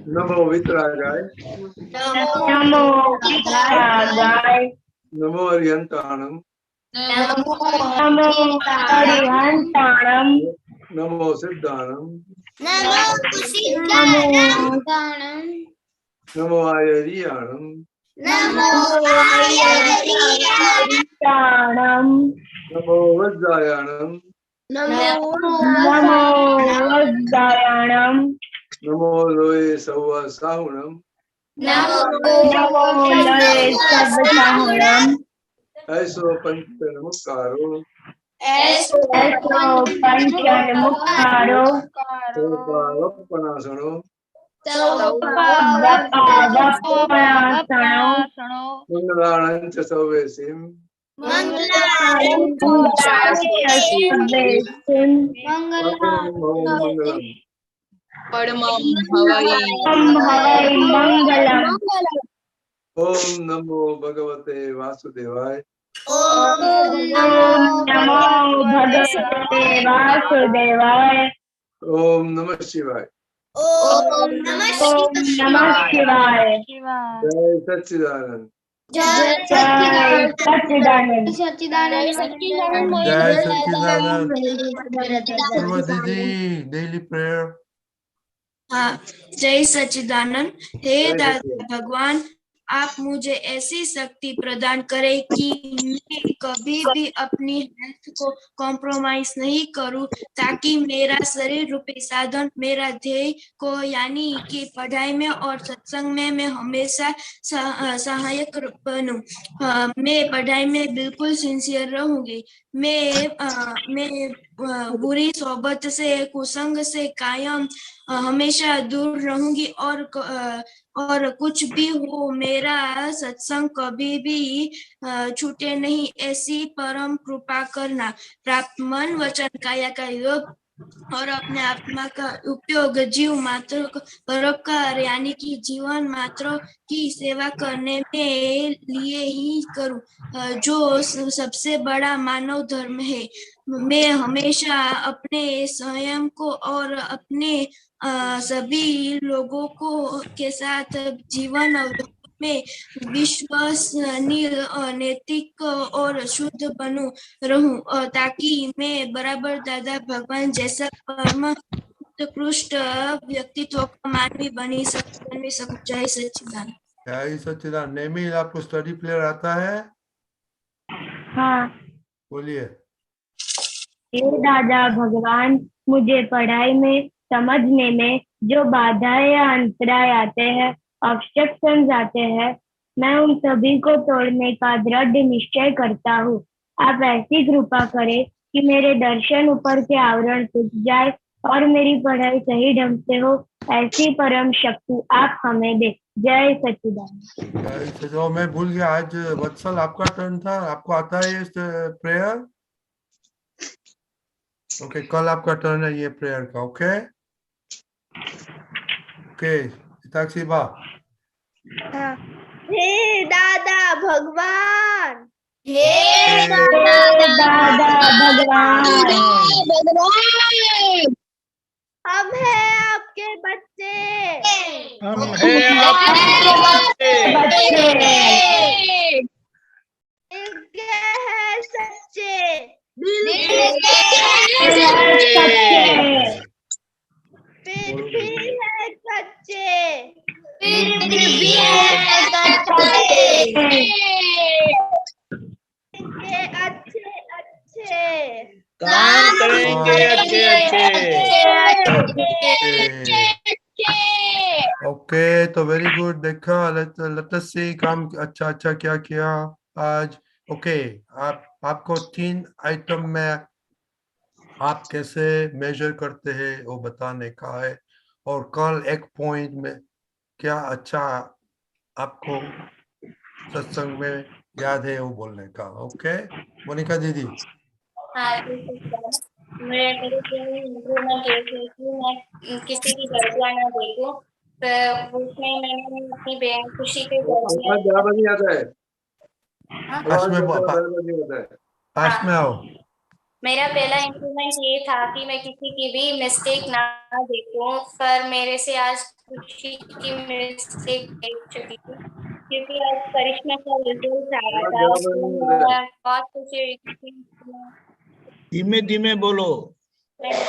नमो वितरागाय नमो वितरागाय नमो अरिहंताणम नमो अरिहंताणम नमो सिद्धाणम नमो सिद्धाणम नमो आयरियाणम नमो आयरियाणम नमो वज्रायाणम नमो वज्रायाणम नमो लोये सव्वा साहुणम नमो लोये सव्वासाहुणम ऐसो पंचनमुक्कारो ऐसो पंचनमुक्कारो सौपावपनासनो सौपावपनासनो मंगलाणं च सव्येसिं मंगलाणं च सव्येसिं मंगलम परमं हवै मंगलम। ओम नमो भगवते वासुदेवाय ओम नमो भगवते वासुदेवाय ओम नमः शिवाय ओम नमः शिवाय जय सच्चिदानंद जय सच्चिदानंद जय सच्चिदानंद। पूर्वा दीदी डेली प्रेयर। हाँ, जय सच्चिदानंद। हे जय दादा सच्चिदानंद। भगवान, आप मुझे ऐसी शक्ति प्रदान करें कि मैं कभी भी अपनी हेल्थ को कॉम्प्रोमाइज नहीं करूं, ताकि मेरा शरीर रूपी साधन मेरा ध्येय को यानी कि पढ़ाई में और सत्संग में मैं हमेशा सहायक बनूं। मैं पढ़ाई में बिल्कुल सिंसियर रहूंगी। मैं बुरी सोबत से, कुसंग से कायम हमेशा दूर रहूंगी और कुछ भी हो मेरा सत्संग कभी भी छूटे नहीं, ऐसी परम कृपा करना। प्राप्त मन वचन काया का योग और अपने आत्मा का उपयोग जीव मात्र परोपकार यानी कि जीवन मात्र की सेवा करने में लिए ही करूं, जो सबसे बड़ा मानव धर्म है। मैं हमेशा अपने स्वयं को और अपने सभी लोगों को के साथ जीवन में विश्वसनीय, नैतिक और शुद्ध बनूं रहूं, ताकि मैं बराबर दादा भगवान जैसा परम उत्कृष्ट व्यक्तित्व का मानवी बन सकूं। जय सच्चिदानंद। जय सच्चिदानंद। नेमिल, आपको स्टडी प्लेयर आता है? हाँ। बोलिए। हे दादा भगवान, मुझे पढ़ाई में समझने में जो बाधाएं या अंतराय आते हैं, ऑब्स्ट्रक्शंस आते हैं, मैं उन सभी को तोड़ने का दृढ़ निश्चय करता हूँ। आप ऐसी कृपा करें कि मेरे दर्शन ऊपर के आवरण टूट जाए और मेरी पढ़ाई सही ढंग से हो, ऐसी परम शक्ति आप हमें दे। जय सच्चिदानंद। जो मैं भूल गया, आज वत्सल आपका टर्न था, आपको आता है ये प्रेयर? ओके, कल आपका टर्न है ये प्रेयर का। ओके ओके, ताक्षी बा। हे दादा भगवान, हे दादा भगवान, हम हैं आपके बच्चे, हम हैं आपके बच्चे, दिल है सच्चे, फिर भी है कच्चे, अच्छे अच्छे काम करेंगे ओके, तो वेरी गुड। देखा, लेट अस सी काम अच्छा अच्छा क्या किया आज। ओके, आपको 3 आइटम में आप कैसे मेजर करते हैं वो बताने का है, और कल एक पॉइंट में क्या अच्छा आपको सत्संग में याद है वो बोलने का। ओके मोनिका दीदी। मैं किसी की गलतियां ना देखूं, तो उसमें मैंने अपनी बहन खुशी के बराबर नहीं आता है। पास में बराबर नहीं आता है। पास में आओ। मेरा पहला इम्प्रूवमेंट ये था कि मैं किसी की भी मिस्टेक ना देखूं, पर मेरे से आज खुशी की मिस्टेक देख चुकी थी, क्योंकि आज करिश्मा का रिजल्ट आया था, तो मैं बहुत खुशी हुई थी। धीमे धीमे बोलो। मेरा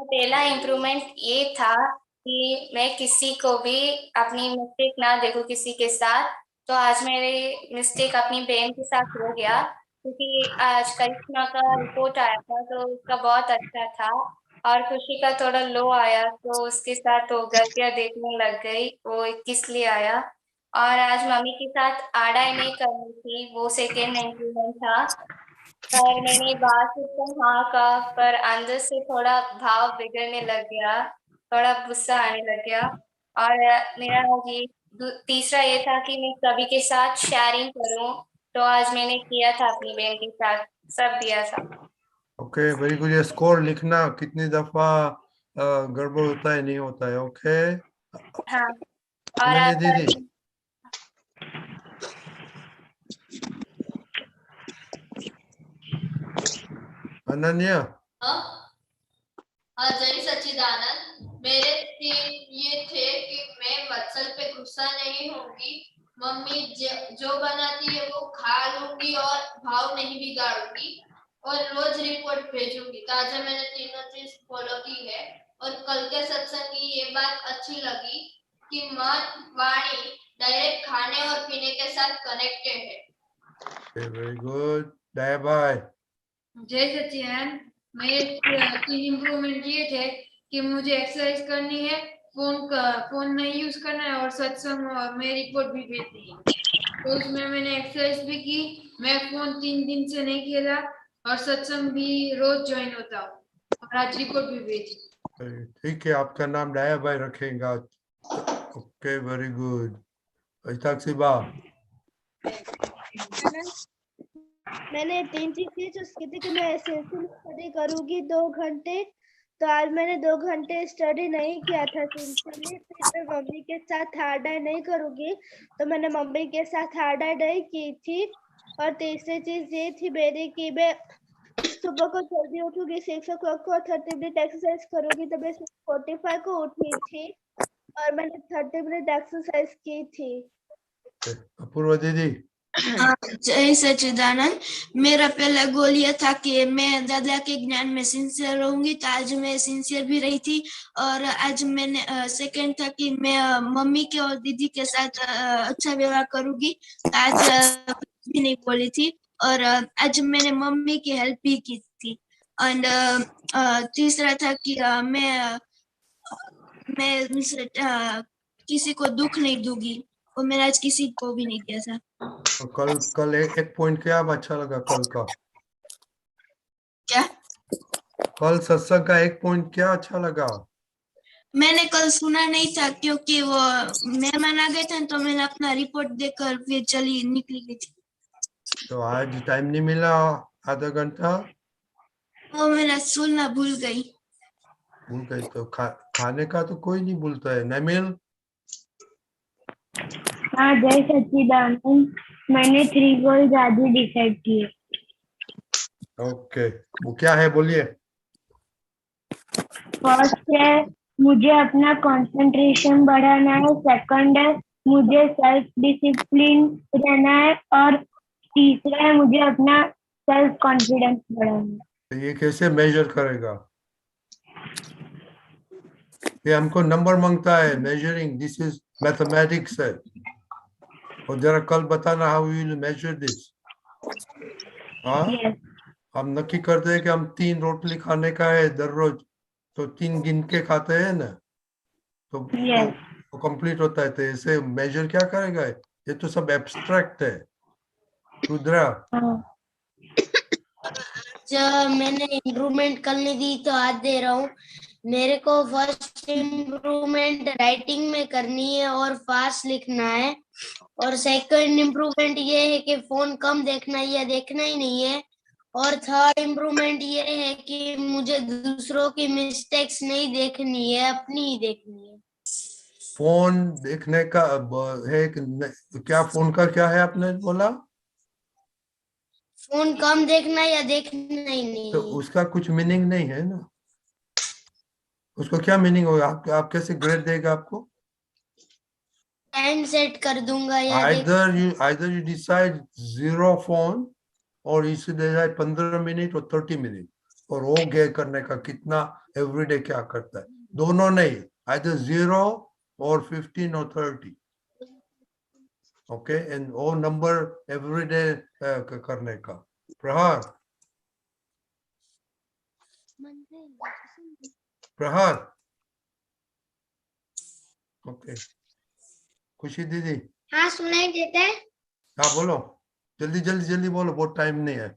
पहला इम्प्रूवमेंट ये था कि मैं किसी को भी अपनी मिस्टेक ना देखूं किसी के साथ। तो आज मेरे मिस्टेक अपनी बहन के साथ हो गया, क्योंकि आज करिश्मा का रिपोर्ट आया था तो उसका बहुत अच्छा था, और खुशी का थोड़ा लो आया, तो उसके साथ वो गलतियां देखने लग गई, वो 21 लिए आया। और आज मम्मी के साथ आड़ाई नहीं करनी थी, वो सेकेंड इम्प्रूवमेंट था। पर मैंने बात तो हाँ कहा, पर अंदर से थोड़ा भाव बिगड़ने लग गया, थोड़ा गुस्सा आने लग गया। और मेरा ये तीसरा ये था कि मैं सभी के साथ शेयरिंग करूं, तो आज मैंने किया था अपनी बहन के साथ, सब दिया था। Okay very good. ये स्कोर लिखना कितनी दफा गड़बड़ होता है नहीं होता है। ओके हाँ, और अनन्या आपका दीदी। अनन्या। जय सच्चिदानंद। मेरे तीन ये थे कि मैं वत्सल पे गुस्सा नहीं होंगी, मम्मी जो बनाती है वो खा लूंगी और भाव नहीं बिगाड़ूंगी, और रोज रिपोर्ट भेजूंगी। तो आज मैंने तीनों चीज फॉलो की है। और कल के सत्संग की ये बात अच्छी लगी कि मन वाणी डायरेक्ट खाने और पीने के साथ कनेक्टेड है। Very good. दया भाई। जय सच्चिदानंद। मेरे तीन इम्प्रूवमेंट ये थे कि मुझे एक्सरसाइज करनी है, फोन नहीं यूज करना है, और सत्संग में रिपोर्ट भी भेजनी है। तो उसमें मैंने एक्सरसाइज भी की, मैं फोन 3 दिन से नहीं खेला, और सत्संग भी रोज ज्वाइन होता हूँ, और आज रिपोर्ट भी भेजी। ठीक है, आपका नाम दया भाई रखेगा। Okay very good. साक्षी बा। मैंने 3 चीज की चूज की थी कि मैं एसेंशियल स्टडी करूंगी 2 घंटे। तो आज मैंने 2 घंटे स्टडी नहीं किया था सिंसियरली। फिर मैं मम्मी के साथ हार्ड आई नहीं करूंगी, तो मैंने मम्मी के साथ हार्ड आई नहीं की थी। और तीसरी चीज ये थी मेरी कि मैं सुबह को जल्दी उठूंगी 6 o'clock को, 30 मिनट एक्सरसाइज करूंगी। तो मैं 6:45 को उठी थी और मैंने 30 मिनट एक्सरसाइज की थी। अपूर्वा दीदी। जय सच्चिदानंद। मेरा पहला गोल ये था कि मैं दादा के ज्ञान में सिंसियर रहूंगी, तो आज मैं सिंसियर भी रही थी। और आज मैंने सेकंड था कि मैं मम्मी के और दीदी के साथ अच्छा व्यवहार करूंगी, तो आज कुछ भी नहीं बोली थी। और आज मैंने मम्मी की हेल्प भी की थी। एंड तीसरा था कि मैं किसी को दुख नहीं दूंगी, और मैंने आज किसी को भी नहीं किया था। तो कल एक पॉइंट क्या अच्छा लगा कल का? क्या? कल सत्संग का एक पॉइंट क्या अच्छा लगा? मैंने कल सुना नहीं था, क्योंकि वो मेहमान आ गए थे, तो मैंने अपना रिपोर्ट देकर फिर चली निकली गई थी। तो आज टाइम नहीं मिला आधा घंटा? वो मैंने सुनना भूल गई। तो खाने का तो कोई नहीं भूलता है। नमिल। हाँ जय सच्चिदानंद। मैंने 3 गोल्स आज ही डिसाइड किए। ओके, वो क्या है बोलिए। फर्स्ट है मुझे अपना कंसंट्रेशन बढ़ाना है, सेकंड है मुझे सेल्फ डिसिप्लिन रहना है, और तीसरा है मुझे अपना सेल्फ कॉन्फिडेंस बढ़ाना है। तो ये कैसे मेजर करेगा? ये हमको नंबर मांगता है। मेजरिंग, दिस इज मैथमेटिक्स है। और जरा कल बताना how you will measure this. हाँ, Yes. हम नक्की करते हैं कि हम 3 रोटली खाने का है दररोज, तो 3 गिन के खाते हैं ना, तो Yes. तो कंप्लीट होता है। तो ऐसे मेजर क्या करेगा? ये तो सब एब्स्ट्रैक्ट है। रुद्रा। हाँ। जब मैंने इम्प्रूवमेंट कल नहीं दी तो आज दे रहा हूँ। मेरे को फर्स्ट इम्प्रूवमेंट राइटिंग में करनी है और फास्ट लिखना है, और सेकंड इम्प्रूवमेंट ये है कि फोन कम देखना है या देखना ही नहीं है, और थर्ड इम्प्रूवमेंट ये है कि मुझे दूसरों की मिस्टेक्स नहीं देखनी है, अपनी ही देखनी है। फोन देखने का है क्या? फोन का क्या है आपने बोला? फोन कम देखना या देखना ही नहीं? तो उसका कुछ मीनिंग नहीं है ना, उसको क्या मीनिंग होगा? आप कैसे ग्रेड देगा आपको? टाइम सेट कर दूंगा या either you decide 0 phone और इसे decide 15 मिनट और 30 मिनट, और वो गे करने का कितना एवरीडे क्या करता है, दोनों नहीं, either 0 और 15 और 30, ओके, एंड वो नंबर एवरीडे करने का। प्रहार, प्रहार, ओके, खुशी दीदी, हाँ सुनाई देता है। हाँ बोलो, जल्दी जल्दी जल्दी बोलो, बहुत टाइम नहीं है।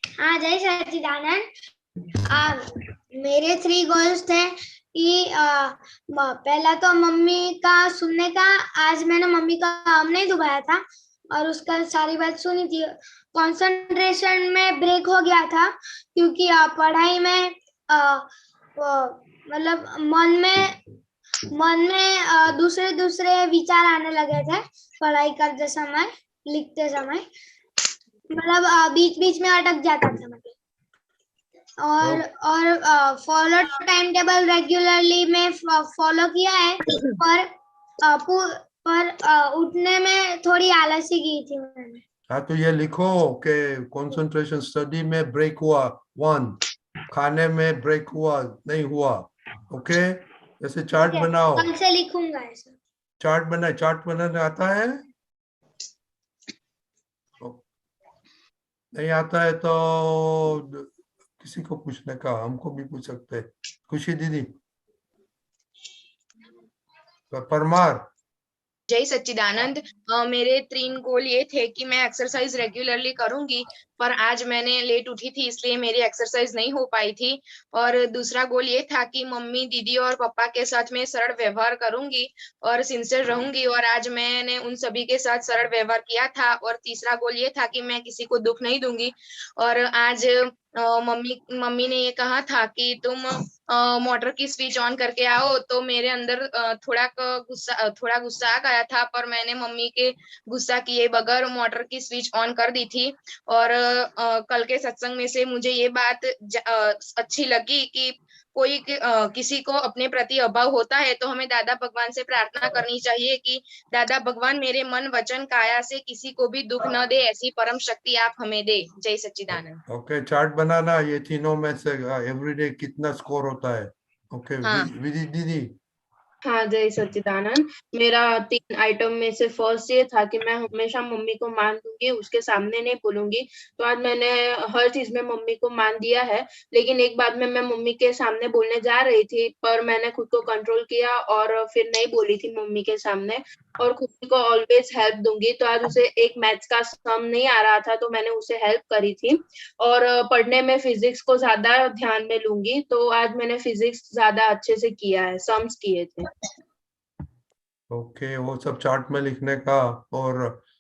हाँ जय सच्चिदानंद। मेरे 3 गोल्स थे कि पहला तो मम्मी का सुनने का, आज मैंने मम्मी का आम नहीं दबाया था और उसका सारी बात सुनी थी। कंसंट्रेशन में ब्रेक हो गया था क्योंकि पढ़ाई में मतलब मन में दूसरे दूसरे विचार आने लगे थे पढ़ाई करते समय, लिखते समय, मतलब बीच बीच में अटक जाता था मतलब। और फॉलो टाइम टेबल रेगुलरली में फॉलो किया है, पर उठने में थोड़ी आलसी की थी मैंने। हाँ तो ये लिखो कि कंसंट्रेशन स्टडी में ब्रेक हुआ 1, खाने में ब्रेक हुआ नहीं हुआ, ओके, ऐसे चार्ट बनाओ। कल से लिखूंगा ऐसा। चार्ट बनाना आता है? नहीं आता है तो किसी को पूछने का, हमको भी पूछ सकते हैं। खुशी दीदी, परमार। जय सच्चिदानंद। मेरे 3 गोल ये थे कि मैं एक्सरसाइज रेगुलरली करूंगी, पर आज मैंने लेट उठी थी इसलिए मेरी एक्सरसाइज नहीं हो पाई थी। और दूसरा गोल ये था कि मम्मी, दीदी और पापा के साथ मैं सरल व्यवहार करूंगी और सिंसियर रहूंगी, और आज मैंने उन सभी के साथ सरल व्यवहार किया था। और तीसरा गोल ये था कि मैं किसी को दुख नहीं दूंगी। और आज मम्मी ने ये कहा था कि तुम मोटर की स्विच ऑन करके आओ, तो मेरे अंदर थोड़ा गुस्सा आ गया था, पर मैंने मम्मी के गुस्सा किए बगैर मोटर की स्विच ऑन कर दी थी। और कल के सत्संग में से मुझे ये बात अच्छी लगी कि किसी को अपने प्रति अभाव होता है तो हमें दादा भगवान से प्रार्थना करनी चाहिए कि दादा भगवान मेरे मन, वचन, काया से किसी को भी दुख न दे, ऐसी परम शक्ति आप हमें दे। जय सच्चिदानंद। ओके, चार्ट बनाना, ये तीनों में से एवरीडे कितना स्कोर होता है। ओके, विधि दीदी। हाँ जय सच्चिदानंद। मेरा 3 आइटम में से फर्स्ट ये था कि मैं हमेशा मम्मी को मान दूंगी, उसके सामने नहीं बोलूंगी। तो आज मैंने हर चीज में मम्मी को मान दिया है, लेकिन एक बात में मैं मम्मी के सामने बोलने जा रही थी, पर मैंने खुद को कंट्रोल किया और फिर नहीं बोली थी मम्मी के सामने। और खुद को ऑलवेज हेल्प दूंगी। तो आज उसे एक मैथ्स का सम नहीं आ रहा था तो मैंने उसे हेल्प करी थी। और पढ़ने में फिजिक्स को ज्यादा ध्यान में लूंगी, तो आज मैंने फिजिक्स ज्यादा अच्छे से किया है, सम्स किए थे। ओके, वो सब चार्ट में लिखने का। और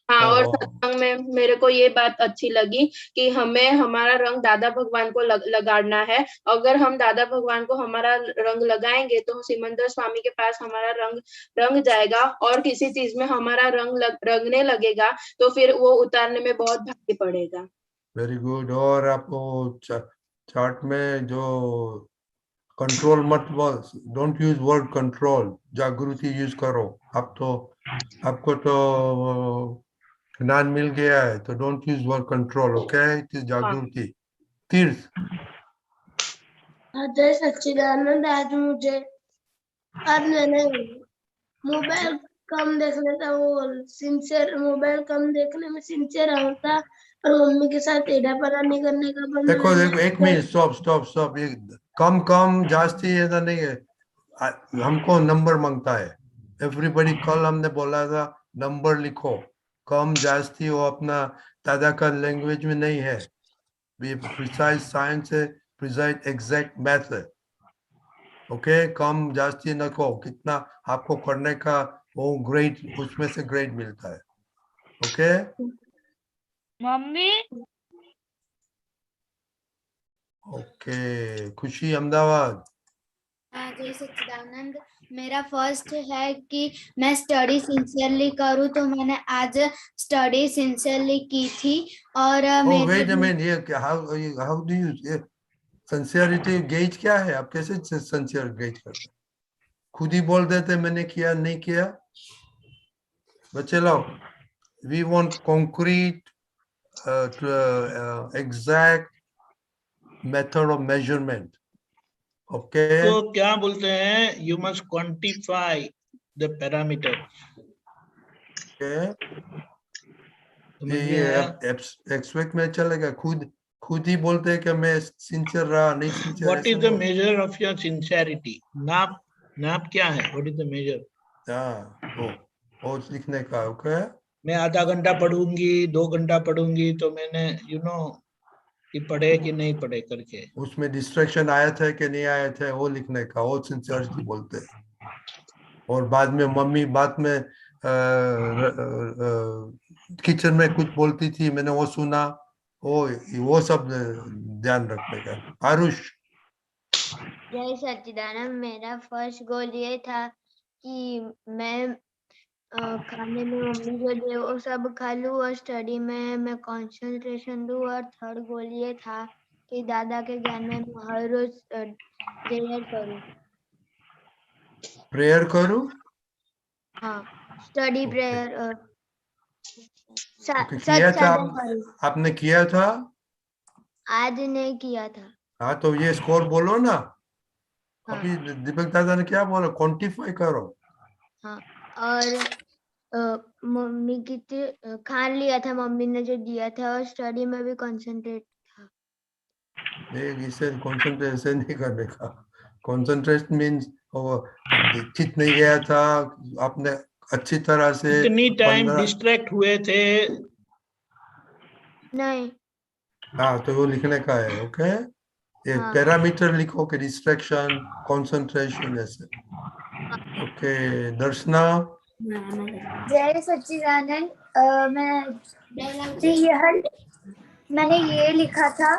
हाँ, और सत्संग में मेरे को ये बात अच्छी लगी कि हमें हमारा रंग दादा भगवान को लगाना है। अगर हम दादा भगवान को हमारा रंग लगाएंगे तो सिमंदर स्वामी के पास हमारा रंग जाएगा, और किसी चीज में हमारा रंगने लगेगा तो फिर वो उतारने में बहुत भारी पड़ेगा। Very good. और आपको चार्ट में जो कंट्रोल मत, डोंट यूज वर्ड कंट्रोल, जागृति यूज करो। आपको तो ज्ञान मिल गया है, तो don't use word control, okay, it is जागृति। तीर्थ। जय सच्चिदानंद। आज मैंने मोबाइल कम देखने का, वो सिंसियर, मोबाइल कम देखने में सिंसियर होता और मम्मी के साथ एडापना नहीं करने का बंद। देखो 1 मिनट, स्टॉप। ये कम जास्ती ऐसा नहीं है, हमको नंबर मांगता है एवरीबॉडी। कल हमने बोला था नंबर लिखो, कम जास्ती वो अपना दादा का लैंग्वेज में नहीं है, प्रिसाइज साइंस है, प्रिसाइज एग्जैक्ट मैथ है, ओके। कम जास्ती न को, कितना आपको करने का वो ग्रेड, उसमें से ग्रेड मिलता है, ओके। मम्मी। ओके, खुशी अहमदाबाद। जय सच्चिदानंद। मेरा फर्स्ट है कि मैं स्टडी सिंसियरली करूँ, तो मैंने आज स्टडी सिंसियरली की थी। और Oh, wait a minute. ये how do you sincerity gauge क्या है? आप कैसे sincere gauge करते हैं? खुद ही बोल देते मैंने किया नहीं किया? बच्चे लोग, we want concrete, exact method of measurement. Okay. तो क्या बोलते हैं? You must quantify the parameter. Okay. समझ में आया? एक्सपेक्ट में चलेगा, खुद ही बोलते हैं कि मैं सिंसियर रहा नहीं sincere. What is the measure of your sincerity? नाप क्या है? What is the measure? वो लिखने का। ओके। मैं आधा घंटा पढ़ूंगी, 2 घंटा पढ़ूंगी, तो मैंने कि पढ़े कि नहीं पढ़े करके। उसमें डिस्ट्रैक्शन आया था कि नहीं आया था वो लिखने का, वो सिंसियरिटी बोलते हैं। और बाद में मम्मी बाद में किचन में कुछ बोलती थी, मैंने वो सुना, वो सब ध्यान रखने का। आरुष। जय सच्चिदानंद। मेरा फर्स्ट गोल ये था कि मैं खाने में मम्मी जो दे वो सब खा लूँ और स्टडी में मैं कंसंट्रेशन दूँ। और थर्ड गोल ये था कि दादा के ज्ञान में मैं हर रोज प्रेयर करूँ। प्रेयर करूँ? हाँ, स्टडी प्रेयर। किया था आपने? किया था? आज नहीं किया था। हाँ, तो ये स्कोर बोलो ना। अभी दीपक दादा ने क्या बोला? क्वांटिफाई करो। हाँ, और मम्मी की खान लिया था, मम्मी ने जो दिया था, और स्टडी में भी कंसंट्रेट था। नहीं, इसे कंसंट्रेशन नहीं करने का। कंसंट्रेट मींस चित नहीं गया था, आपने अच्छी तरह से कितनी टाइम डिस्ट्रैक्ट हुए थे? नहीं। हाँ, तो वो लिखने का है। ओके। एक पैरामीटर लिखो कि डिस्ट्रैक्शन, कंसंट्रेशन ऐसे। ओके। दर्शना। जय सच्चिदानंद। मैंने ये लिखा था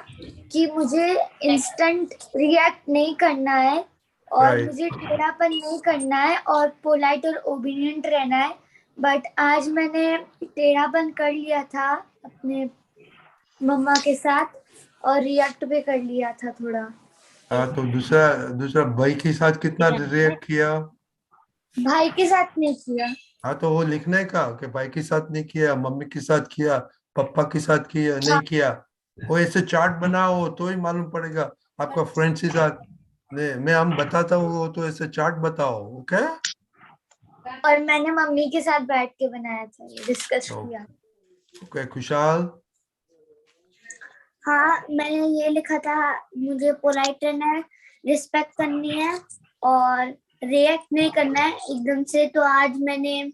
कि मुझे इंस्टेंट रिएक्ट नहीं करना है और मुझे टेढ़ापन नहीं करना है और पोलाइट और ओबीडिएंट रहना है। बट आज मैंने टेढ़ापन कर लिया था अपने मम्मा के साथ और रिएक्ट भी कर लिया था थोड़ा। हाँ, तो दूसरा भाई के साथ कितना रिएक्ट किया? भाई के साथ नहीं किया। हाँ, तो वो लिखने का कि भाई के साथ नहीं किया, मम्मी के साथ किया, पापा के साथ किया नहीं किया। वो ऐसे चार्ट बनाओ तो ही मालूम पड़ेगा आपका फ्रेंड्स के साथ। मैं हम बताता हूँ तो ऐसे चार्ट बताओ। ओके। और मैंने मम्मी के साथ बैठ के बनाया था, डिस्कस किया। ओके। खुशहाल। हाँ, मैंने ये लिखा था मुझे पोलाइट रहना है, रिस्पेक्ट करनी है और रिएक्ट नहीं करना है एकदम से। तो आज मैंने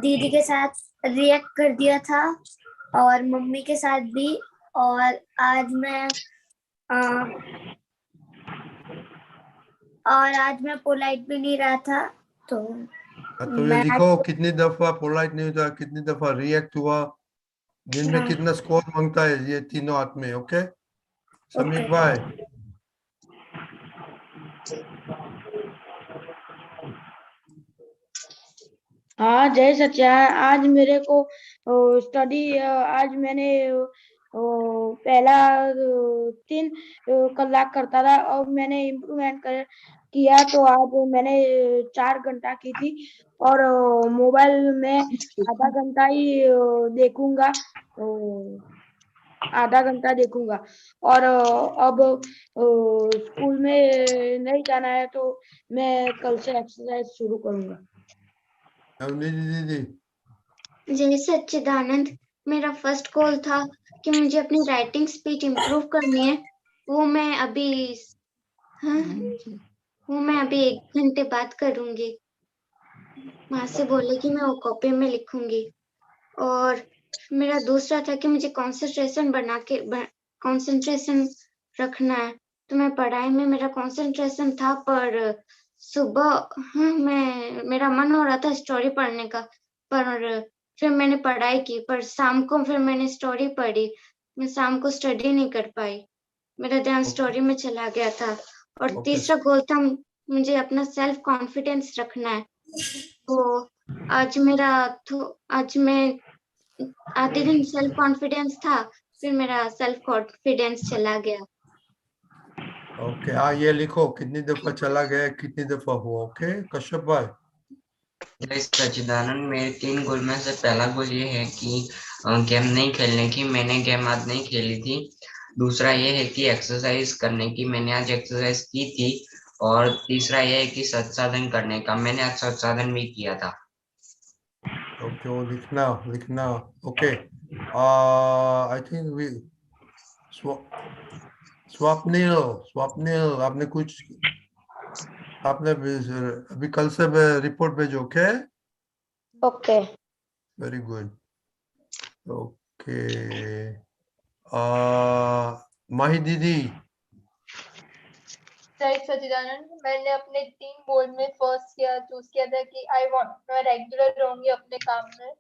दीदी के साथ रिएक्ट कर दिया था और मम्मी के साथ भी। और आज मैं पोलाइट भी नहीं रहा था। तो ये लिखो कितनी दफा पोलाइट नहीं हुआ, कितनी दफा रिएक्ट हुआ, दिन में कितना स्कोर मांगता है, ये तीनों आदमी। ओके। समीर भाई। हाँ, जय सच्चा। आज मेरे को स्टडी आज मैंने पहला 3 कलाक करता था और मैंने इम्प्रूवमेंट किया। तो आज मैंने 4 घंटा की थी और मोबाइल में आधा घंटा ही देखूंगा, आधा घंटा देखूंगा। और अब स्कूल में नहीं जाना है तो मैं कल से एक्सरसाइज शुरू करूंगा। जय सच्चिदानंद। मेरा फर्स्ट गोल था कि मुझे अपनी राइटिंग स्पीड इम्प्रूव करनी है। वो मैं अभी 1 घंटे बाद करूंगी। माँ से बोले कि मैं वो कॉपी में लिखूंगी। और मेरा दूसरा था कि मुझे कंसंट्रेशन रखना है। तो मैं पढ़ाई में मेरा कंसंट्रेशन था, पर सुबह मेरा मन हो रहा था स्टोरी पढ़ने का, पर फिर मैंने पढ़ाई की। पर शाम को फिर मैंने स्टोरी पढ़ी। मैं शाम को स्टडी नहीं कर पाई, मेरा ध्यान स्टोरी में चला गया था। और तीसरा गोल था मुझे अपना सेल्फ कॉन्फिडेंस रखना है। तो आज मैं आधे दिन सेल्फ कॉन्फिडेंस था, फिर मेरा सेल्फ कॉन्फिडेंस चला गया। ओके, हाँ ये लिखो कितनी दफा चला गया, कितनी दफा हुआ। ओके कश्यप भाई। जय सच्चिदानंद, मेरे 3 गोल में से पहला गोल ये है कि गेम नहीं खेलने की, मैंने गेम आज नहीं खेली थी। दूसरा ये है कि एक्सरसाइज करने की, मैंने आज एक्सरसाइज की थी। और तीसरा ये है कि सत्साधन करने का, मैंने आज सत्साधन भी किया था। ओके वो लिखना। Okay I think we Swapnil आपने अभी कल से रिपोर्ट भेजो। Okay okay very good. Okay Mahi दीदी। जय सच्चिदानंद, मैंने अपने 3 गोल में फर्स्ट चूज किया था कि मैं रेगुलर रहूंगी अपने काम में।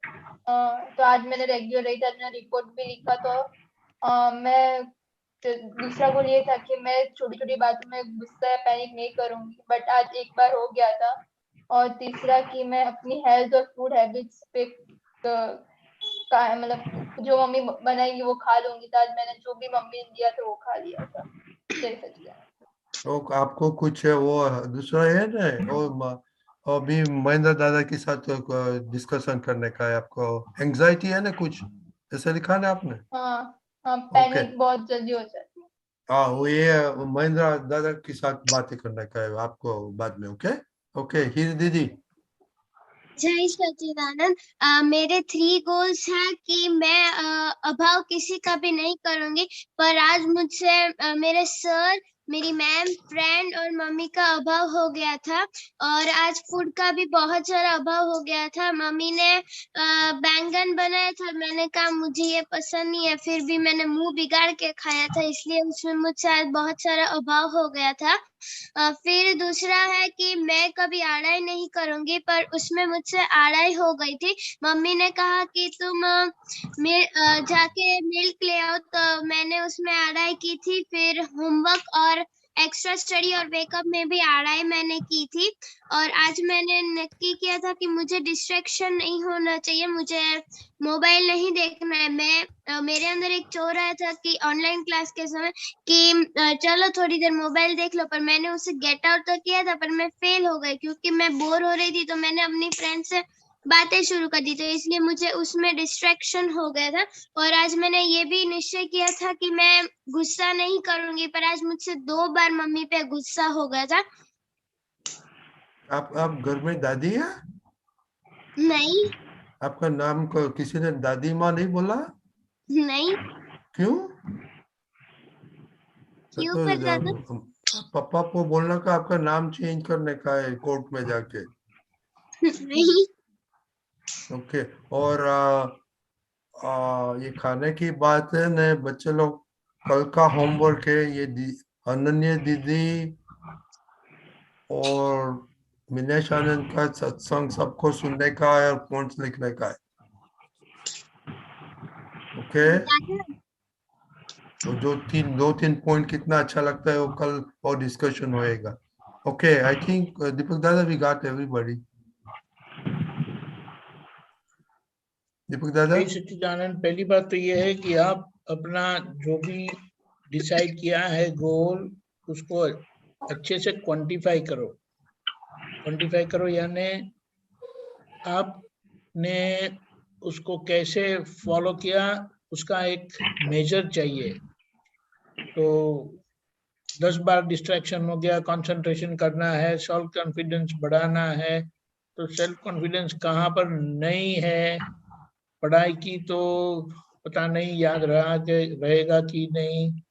तो आज मैंने रेगुलर रही, आज मैंने रिपोर्ट भी लिखा। तो मैं दूसरा गोल ये था कि मैं छोटी छोटी बातों में गुस्सा या पैनिक नहीं करूंगी, बट आज एक बार हो गया था। और तीसरा कि मैं अपनी हेल्थ और फूड हैबिट्स पे मतलब जो मम्मी बनाएगी वो खा लूंगी। तो आज मैंने जो भी मम्मी ने दिया था वो खा लिया था। जय सच्चिदानंद। तो आपको कुछ वो दूसरा है ना, और अभी महेंद्र दादा के साथ डिस्कशन करने का है आपको, एंजाइटी है ना कुछ ऐसा लिखा ना आपने। हाँ, पैनिक बहुत जल्दी हो जाती है। हाँ वो ये महेंद्र दादा के साथ बातें करने का है आपको बाद में। ओके हीर दीदी। जय सच्चिदानंद, मेरे 3 गोल्स हैं कि मैं अभाव किसी का भी नहीं करूंगी, पर आज मुझसे मेरे सर, मेरी मैम, फ्रेंड और मम्मी का अभाव हो गया था। और आज फूड का भी बहुत सारा अभाव हो गया था। मम्मी ने बैंगन बनाया था, मैंने कहा मुझे ये पसंद नहीं है, फिर भी मैंने मुंह बिगाड़ के खाया था, इसलिए उसमें मुझसे आज बहुत सारा अभाव हो गया था। फिर दूसरा है कि मैं कभी आड़ाई नहीं करूंगी, पर उसमें मुझसे आड़ाई हो गई थी। मम्मी ने कहा कि तुम जाके मिल्क ले आओ, तो मैंने उसमें आड़ाई की थी। फिर होमवर्क और एक्स्ट्रा स्टडी और वेकअप में भी आड़ाई मैंने की थी। और आज मैंने नक्की किया था कि मुझे डिस्ट्रैक्शन नहीं होना चाहिए, मुझे मोबाइल नहीं देखना है। मेरे अंदर एक चोर आया था कि ऑनलाइन क्लास के समय कि चलो थोड़ी देर मोबाइल देख लो, पर मैंने उसे गेट आउट तो किया था, पर मैं फेल हो गई क्योंकि मैं बोर हो रही थी। तो मैंने अपनी फ्रेंड से बातें शुरू कर दी, तो इसलिए मुझे उसमें डिस्ट्रैक्शन हो गया था। और आज मैंने ये भी निश्चय किया था कि मैं गुस्सा नहीं करूंगी, पर आज मुझसे 2 बार मम्मी पे गुस्सा हो गया था। आप घर में दादी है? नहीं। आपका नाम को किसी ने दादी माँ नहीं बोला? नहीं। क्यों? क्यों तो पर दादा? पापा को बोलना का आपका नाम चेंज करने का है कोर्ट में जाके। नहीं। ओके और ये खाने की बात है न, बच्चे लोग कल का होमवर्क है, ये अनन्या दीदी और मिनेश आनंद का सत्संग सबको सुनने का है और पॉइंट्स लिखने का है। ओके तो जो 2-3 पॉइंट कितना अच्छा लगता है वो कल और डिस्कशन होएगा। ओके आई थिंक दीपक दादा वी गॉट एवरीबॉडी। दीपक दादा। सच्चिदानंद, पहली बात तो ये है कि आप अपना जो भी डिसाइड किया है गोल, उसको अच्छे से क्वांटिफाई करो यानी आपने उसको कैसे फॉलो किया, उसका एक मेजर चाहिए। तो 10 बार डिस्ट्रैक्शन हो गया, कंसंट्रेशन करना है, सेल्फ कॉन्फिडेंस बढ़ाना है। तो सेल्फ कॉन्फिडेंस कहाँ पर नहीं है, पढ़ाई की तो पता नहीं याद रहेगा कि नहीं।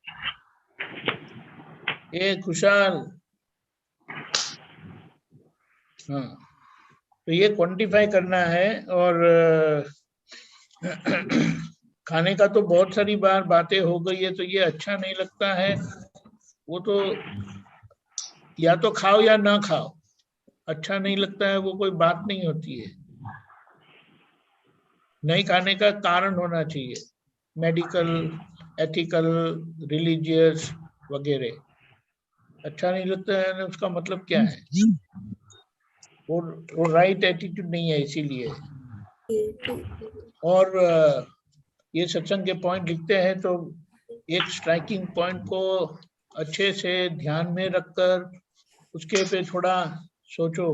ये खुशहाल, हाँ तो ये क्वांटिफाई करना है। और खाने का तो बहुत सारी बार बातें हो गई है, तो ये अच्छा नहीं लगता है। वो तो या तो खाओ या ना खाओ, अच्छा नहीं लगता है वो कोई बात नहीं होती है। नहीं खाने का कारण होना चाहिए, मेडिकल, एथिकल, रिलीजियस वगैरह। अच्छा नहीं लगता है उसका मतलब क्या है? वो राइट एटीट्यूड नहीं है इसीलिए। और ये सत्संग के पॉइंट लिखते हैं तो एक स्ट्राइकिंग पॉइंट को अच्छे से ध्यान में रखकर उसके पे थोड़ा सोचो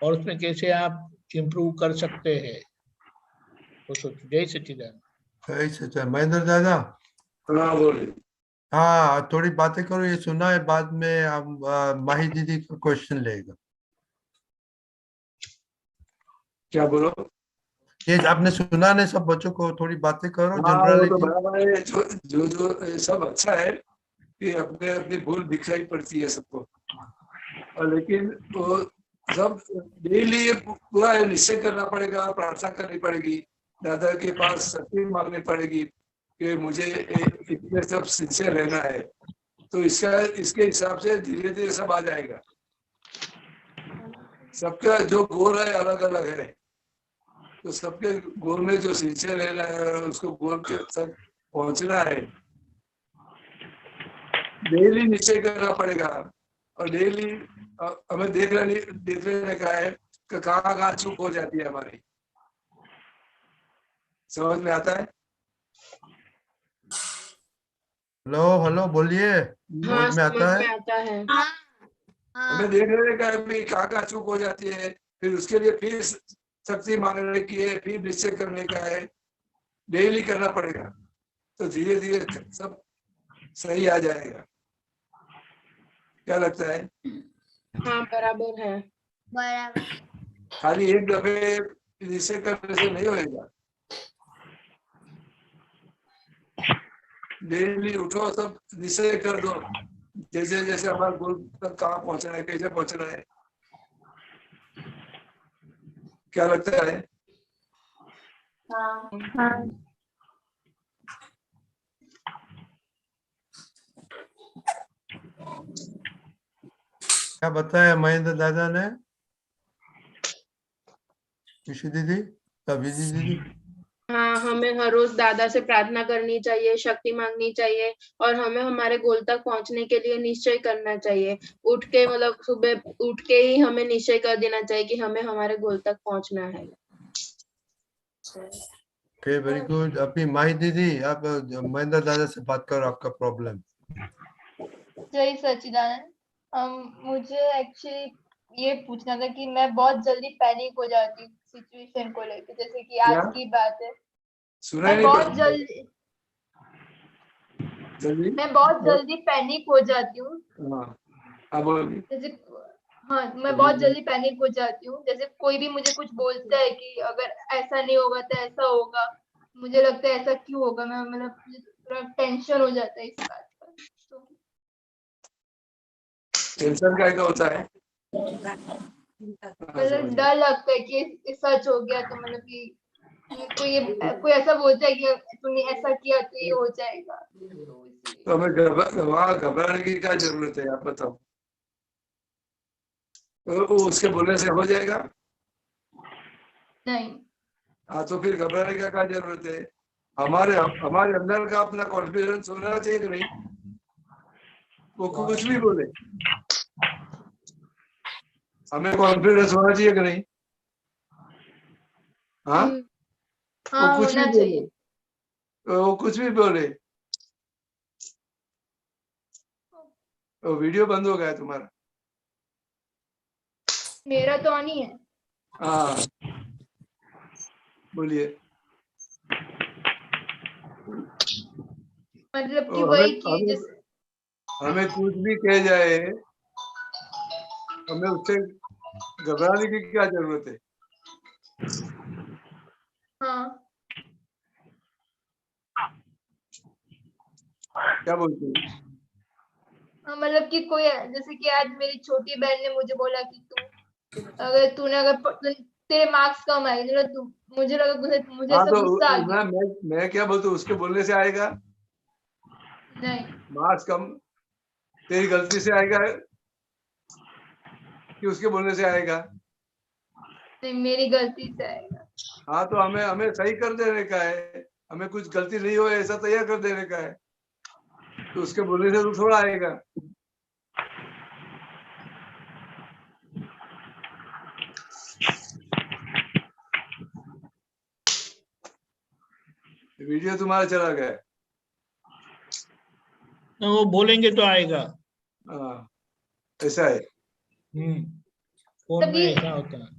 और उसमें कैसे आप इम्प्रूव कर सकते हैं वो सोचो। जय सच्चिदानंद। जय सच्चिदानंद। महेंद्र दादा, हाँ बोलिए। हाँ थोड़ी बातें करो, ये सुना है, बाद में हम माही दीदी का क्वेश्चन लेगा। क्या बोलो? ये आपने सुना नहीं, सब बच्चों को थोड़ी बातें करो हाँ वो तो जनरलिटी। बराबर है। जो सब अच्छा है कि अपने अपनी भूल दिखाई पड़ती है सबको, और लेकिन वो सब डेली पूरा निश्चय करना पड़ेगा, प्रार्थना करनी पड़ेगी, दादा के पास शक्ति मांगनी पड़ेगी कि मुझे इतने सब सिंसियर रहना है। तो इसके हिसाब से धीरे धीरे सब आ जाएगा। सबका जो गोल है अलग अलग है, तो सबके गोल में जो सिंसियर रहना है उसको गोल के तक पहुंचना है, डेली निश्चय करना पड़ेगा। और डेली हमें देख लेने का है कि कहाँ चूक हो जाती है हमारी। समझ में आता है? हेलो हेलो बोलिए, समझ में आता है? आता है। हमें देख लेने का है कहाँ चूक हो जाती है, फिर उसके लिए फिर शक्ति मांगने की है, फिर निश्चय करने का है, डेली करना पड़ेगा। तो धीरे धीरे सब सही आ जाएगा। क्या लगता है? हाँ बराबर है। बराबर। खाली एक दफे निश्चय करने से नहीं होगा, डेली उठो सब निश्चय कर दो, जैसे जैसे हमारे गोल तक कहाँ पहुंचना है, कैसे पहुंचना है। क्या लगता है? हाँ। क्या बताया महेंद्र दादा ने? खुशी दीदी, विजी दीदी? हाँ, हमें हर रोज दादा से प्रार्थना करनी चाहिए, शक्ति मांगनी चाहिए और हमें हमारे गोल तक पहुंचने के लिए निश्चय करना चाहिए। उठ के मतलब सुबह उठ के ही हमें निश्चय कर देना चाहिए कि हमें हमारे गोल तक पहुंचना है। Okay, very good. अभी माही दीदी, आप महेंद्र दादा से बात करो, आपका प्रॉब्लम। जय सच्चिदानंद। मुझे एक्चुअली ये पूछना था कि मैं बहुत जल्दी पैनिक हो जाती हूँ सिचुएशन को लेकर, जैसे कि आज की बात है। मैं बहुत जल्दी पैनिक हो जाती हूँ। जैसे हाँ, मैं बहुत जल्दी पैनिक हो जाती हूँ। जैसे कोई भी मुझे कुछ बोलता है कि अगर ऐसा नहीं होगा तो ऐसा होगा, मुझे लगता है ऐसा क्यों होगा, मैं मतलब थोड़ा टेंशन हो जाता है इस बात पर। तो टेंशन क्या होता है? मतलब डर लगता है कि सच हो गया तो मतलब कि कोई ऐसा बोलता है कि तूने ऐसा किया तो ये हो जाएगा। तो हमें वहाँ घबराने की क्या जरूरत है, आप बताओ? तो उसके बोलने से हो जाएगा? नहीं। हाँ, तो फिर घबराने का क्या जरूरत है? हमारे अंदर का अपना कॉन्फिडेंस होना चाहिए कि नहीं? वो कुछ भी बोले, हमें कॉन्फिडेंस होना चाहिए कि नहीं? हाँ, वो कुछ भी बोले, वो कुछ भी बोले। तो वीडियो बंद हो गया तुम्हारा? मेरा तो ऑन ही है। हाँ बोलिए। मतलब कि वही कि जैसे हमें कुछ भी कह जाए, हमें उससे घबराने की क्या जरूरत है? हाँ, क्या बोलते हैं? हाँ, मतलब कि कोई जैसे कि आज मेरी छोटी बहन ने मुझे बोला कि अगर तेरे मार्क्स कम आए तो तू, मुझे लगा मुझे हाँ, सब तो गुस्सा आ गया। मैं क्या बोलता हूँ, उसके बोलने से आएगा? नहीं, मार्क्स कम तेरी गलती से आएगा कि उसके बोलने से आएगा? नहीं, मेरी गलती से आएगा। हाँ, तो हमें सही कर देने का है, हमें कुछ गलती नहीं हो ऐसा तैयार कर देने का है, तो उसके बोलने से तो थोड़ा आएगा। वीडियो तुम्हारा चला गया। तो वो बोलेंगे तो आएगा। हाँ, ऐसा है। फोन में ऐसा होता है।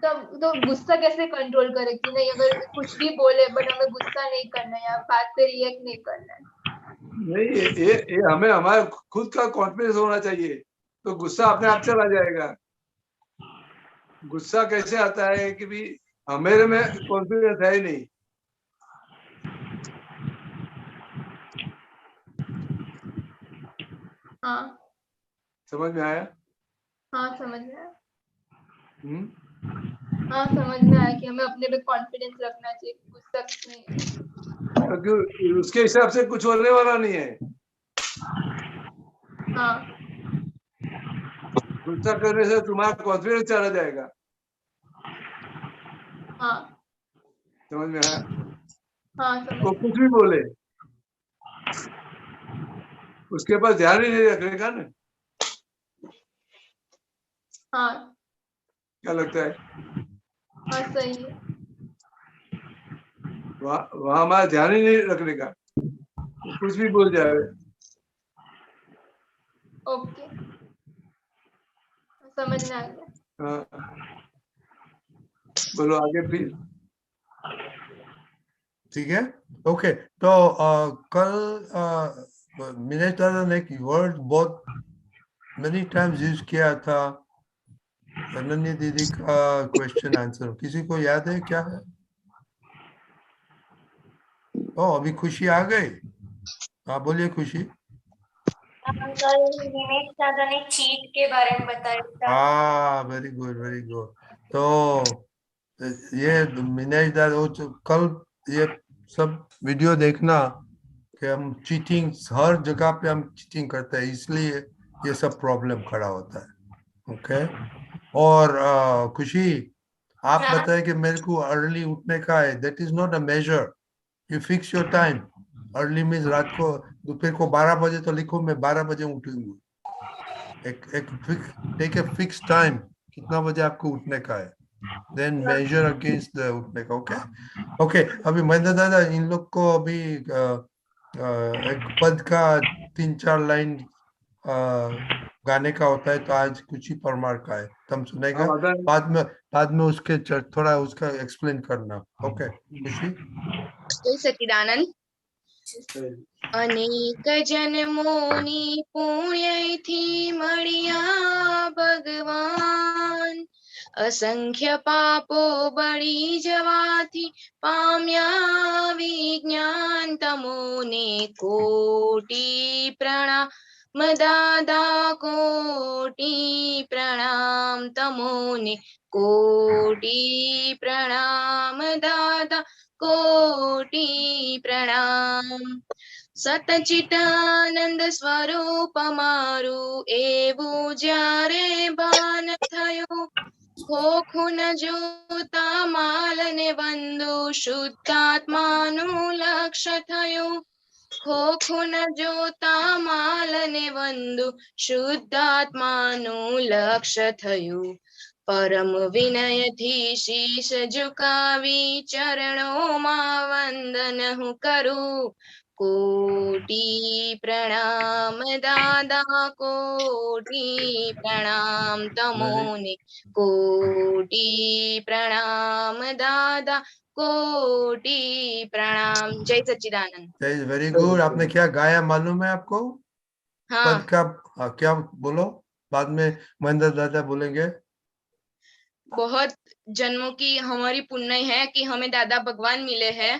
तो गुस्सा कैसे कंट्रोल करे कि नहीं, अगर कुछ भी बोले बट हमें गुस्सा नहीं करना है या बात पे रिएक्ट नहीं करना है। नहीं, ये हमें हमारा खुद का कॉन्फिडेंस होना चाहिए, तो गुस्सा अपने आप चला जाएगा। गुस्सा कैसे आता है कि भी मेरे में कॉन्फिडेंस है ही नहीं। हाँ समझ में आया? हाँ समझ में आया। हम्म। हाँ समझ में आया कि हमें अपने पे कॉन्फिडेंस रखना चाहिए, गुस्सा नहीं। क्योंकि उसके हिसाब से कुछ होने वाला नहीं है। हाँ, गुस्सा करने से तुम्हारा कॉन्फिडेंस चला जाएगा। हाँ समझ में आया? हाँ समझ वो कुछ भी बोले उसके पास ध्यान ही नहीं रखेगा ना। हाँ क्या लगता है? हाँ सही है। वहाँ हमारा ध्यान ही नहीं रखने का, कुछ भी बोल जाए। ओके समझ में आ गया। हाँ, बोलो आगे प्लीज। ठीक है, ओके। तो कल मिनेश दादा ने एक वर्ड बहुत मेनी टाइम्स यूज किया था, अनन्या दीदी का क्वेश्चन आंसर। किसी को याद है क्या है? ओ, अभी खुशी आ गई। हाँ बोलिए खुशी। कल दिनेश दादा ने चीट के बारे में बताया था। हाँ, वेरी गुड वेरी गुड। तो ये मिनेश दादा वो कल ये सब वीडियो देखना कि हम चीटिंग, हर जगह पे हम चीटिंग करते हैं, इसलिए ये सब प्रॉब्लम खड़ा होता है। ओके। और खुशी, आप हाँ। बताएं कि मेरे को अर्ली उठने का है, that is not a major. You fix your time. Early means रात को दोपहर को 12 बजे तो लिखो मैं 12 बजे उठूंगी। टेक ए फिक्स टाइम, कितना बजे आपको उठने का है, देन मेजर अगेंस्ट द उठने का। Okay okay. अभी महेंद्र दादा, इन लोग को अभी एक पद का 3-4 लाइन गाने का होता है, तो आज कुछ ही परमार का है, तुम सुनेगा। बाद में उसके थोड़ा उसका एक्सप्लेन करना। ओके खुशी। जय सच्चिदानंद। अनेक जन्मोनी पुण्यથી મળ્યા ભગવાન, અસંખ્ય પાપો બળી જવાથી પામ્યા વિજ્ઞાન, તમોને કોટી પ્રણામ દાદા, કોટી પ્રણામ તમોને, કોટી પ્રણામ દાદા, કોટી પ્રણામ। સતચિતાનંદ સ્વરૂપ મારું એવું જ્યારે ભાન થયું, ખોખું ન જોતા માલને વંદુ, શુદ્ધાત્માનું લક્ષ્ય થયું। ખોખું ન જોતા માલને વંદુ, શુદ્ધાત્માનું લક્ષ્ય થયું। પરમ વિનયથી શીશ ઝુકાવી ચરણોમાં વંદન હું કરું, કોટી પ્રણામ દાદા, કોટી પ્રણામ તમોને, કોટી પ્રણામ દાદા, कोटि प्रणाम। जय सच्चिदानंद। Very good. आपने क्या गाया मालूम है आपको? हाँ। पद का क्या बोलो, बाद में महेंद्र दादा बोलेंगे। बहुत जन्मों की हमारी पुण्य है कि हमें दादा भगवान मिले हैं,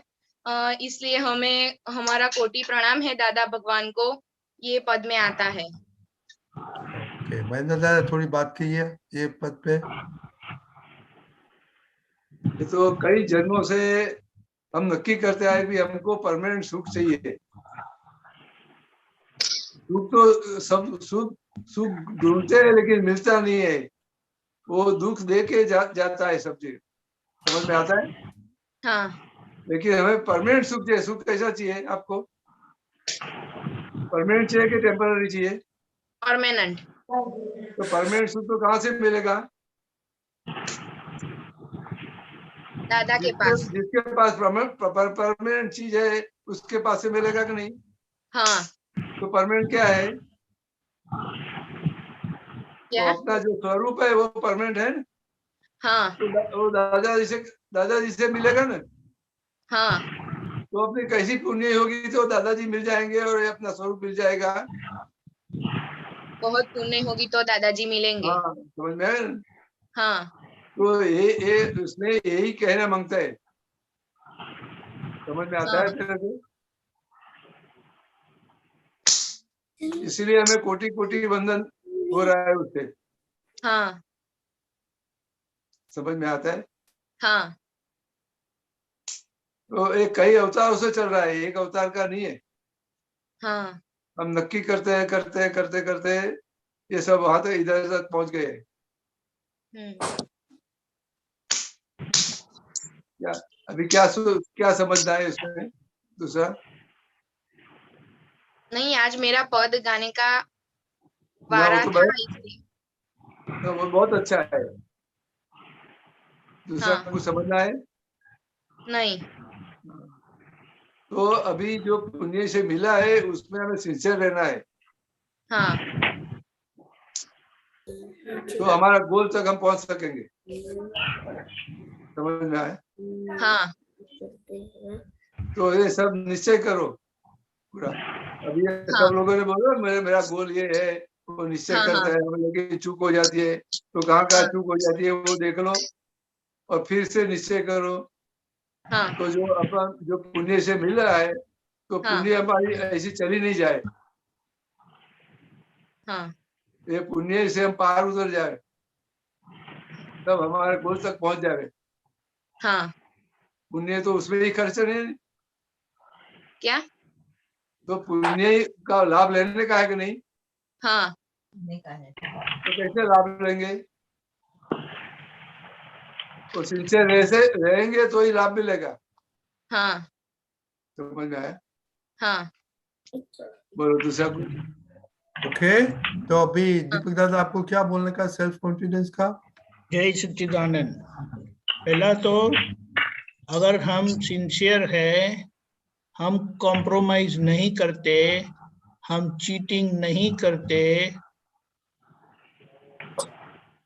इसलिए हमें हमारा कोटि प्रणाम है दादा भगवान को, ये पद में आता है। ओके, महेंद्र दादा थोड़ी बात कीजिए ये पद पे। ये तो कई जन्मों से हम नक्की करते आए भी हमको परमानेंट सुख चाहिए। सुख तो सब सुख ढूंढते हैं लेकिन मिलता नहीं है, वो दुख दे के जाता है सब चीज। समझ में आता है? हाँ। लेकिन हमें परमानेंट सुख चाहिए। सुख कैसा चाहिए आपको? परमानेंट चाहिए कि टेम्पररी चाहिए? परमानेंट। तो परमानेंट सुख तो कहाँ से मिलेगा? दादा के पास। जिसके पास परमानेंट चीज है उसके पास से मिलेगा कि नहीं? हाँ। तो परमानेंट क्या है? क्या? तो अपना जो स्वरूप है वो परमानेंट है ना? हाँ। तो वो दादाजी से मिलेगा ना? हाँ। तो अपनी कैसी पुण्य होगी तो दादाजी मिल जाएंगे और ये अपना स्वरूप मिल जाएगा। बहुत पुण्य होगी तो दादाजी मिलेंगे। हाँ, समझ में आया? हाँ। तो ये उसने यही कहना मांगता है। समझ में आता है तेरे को? इसलिए हमें कोटि कोटि वंदन हो रहा है उससे। हाँ। समझ में आता है? हाँ। तो एक कई अवतारों से चल रहा है, एक अवतार का नहीं है। हाँ। हम नक्की करते हैं करते ये सब वहां तक इधर तक पहुंच गए। क्या अभी क्या समझना है इसमें दूसरा? नहीं, आज मेरा पद गाने का ना, वारा वो था तो इसलिए। वो बहुत अच्छा है। दूसरा हाँ। कुछ समझना है? नहीं। तो अभी जो पुण्य से मिला है उसमें हमें सिंसियर रहना है। हाँ। तो हमारा गोल तक हम पहुंच सकेंगे। समझ में आए? हाँ। तो ये सब निश्चय करो पूरा। अभी ये हाँ। सब लोगों ने बोला मेरा गोल ये है, वो निश्चय हाँ। करते हाँ। हैं, लेकिन चूक हो जाती है। तो कहाँ चूक हो जाती है वो देख लो और फिर से निश्चय करो। हाँ। तो जो अपन जो पुण्य से मिल रहा है तो हाँ। पुण्य हमारी ऐसी चली नहीं जाए। हाँ। ये पुण्य से हम पार उतर जाए तब हमारे गोल तक पहुंच जाए। हाँ। पुण्य तो उसमें ही खर्च नहीं। क्या? तो पुण्य का लाभ लेने का है कि नहीं? हाँ। तो कैसे लाभ लेंगे? तो सिंसियर रहेंगे तो ही लाभ मिलेगा। हाँ। समझ में आया? हाँ। बोलो दूसरा कुछ। ओके, तो अभी दीपक दादा आपको क्या बोलने का सेल्फ कॉन्फिडेंस का? जय सच्चिदानंद। पहला तो अगर हम सिंसियर है, हम कॉम्प्रोमाइज नहीं करते, हम चीटिंग नहीं करते,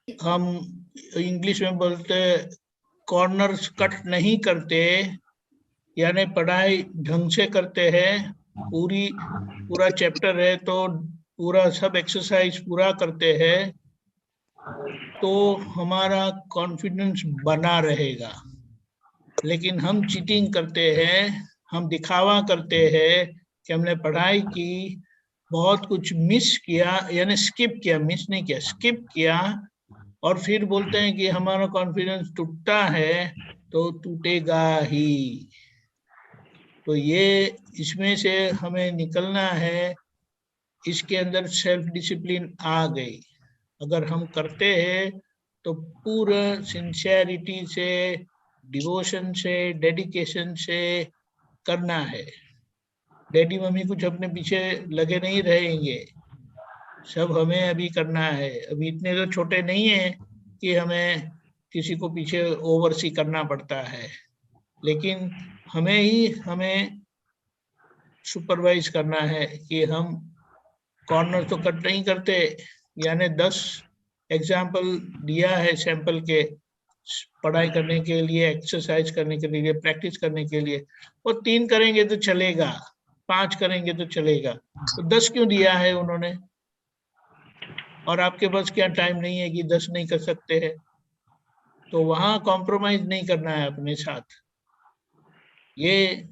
हम इंग्लिश में बोलते कॉर्नर्स कट नहीं करते, यानी पढ़ाई ढंग से करते हैं, पूरा चैप्टर है तो पूरा सब एक्सरसाइज पूरा करते हैं, तो हमारा कॉन्फिडेंस बना रहेगा। लेकिन हम चीटिंग करते हैं, हम दिखावा करते हैं कि हमने पढ़ाई की, बहुत कुछ मिस किया, यानी स्किप किया, मिस नहीं किया, स्किप किया, और फिर बोलते हैं कि हमारा कॉन्फिडेंस टूटता है, तो टूटेगा ही। तो ये इसमें से हमें निकलना है। इसके अंदर सेल्फ डिसिप्लिन आ गई। अगर हम करते हैं तो पूरा सिंसियरिटी से, डिवोशन से, डेडिकेशन से करना है। डैडी मम्मी कुछ अपने पीछे लगे नहीं रहेंगे, सब हमें अभी करना है। अभी इतने तो छोटे नहीं है कि हमें किसी को पीछे ओवरसी करना पड़ता है, लेकिन हमें सुपरवाइज करना है कि हम कॉर्नर तो कट नहीं करते। यानी 10 एग्जाम्पल दिया है सैंपल के, पढ़ाई करने के लिए, एक्सरसाइज करने के लिए, प्रैक्टिस करने के लिए, और 3 करेंगे तो चलेगा, 5 करेंगे तो चलेगा, तो 10 क्यों दिया है उन्होंने? और आपके पास क्या टाइम नहीं है कि 10 नहीं कर सकते हैं? तो वहां कॉम्प्रोमाइज नहीं करना है अपने साथ। ये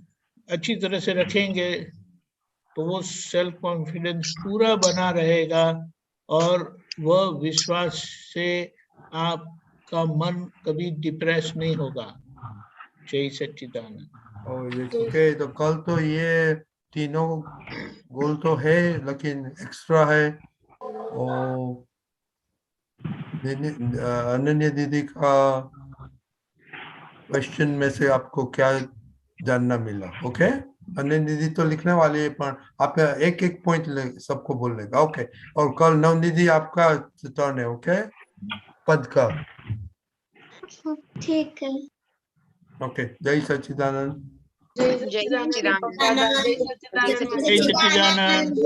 अच्छी तरह से रखेंगे तो वो सेल्फ कॉन्फिडेंस पूरा बना रहेगा, और वह विश्वास से आपका मन कभी डिप्रेस नहीं होगा। जय सच्चिदानंद। ओके, तो कल तो ये तीनों गोल तो है, लेकिन एक्स्ट्रा है। और अनन्या दीदी का क्वेश्चन में से आपको क्या जानना मिला? ओके, अनन्या दीदी तो लिखने वाली है, पर आप एक एक पॉइंट सबको बोलने का। ओके, और कल नव दीदी आपका टर्न है। ओके, पद का। ठीक है। ઓકે, જય સચ્ચિદાનંદ. જય સચ્ચિદાનંદ. જય સચ્ચિદાનંદ.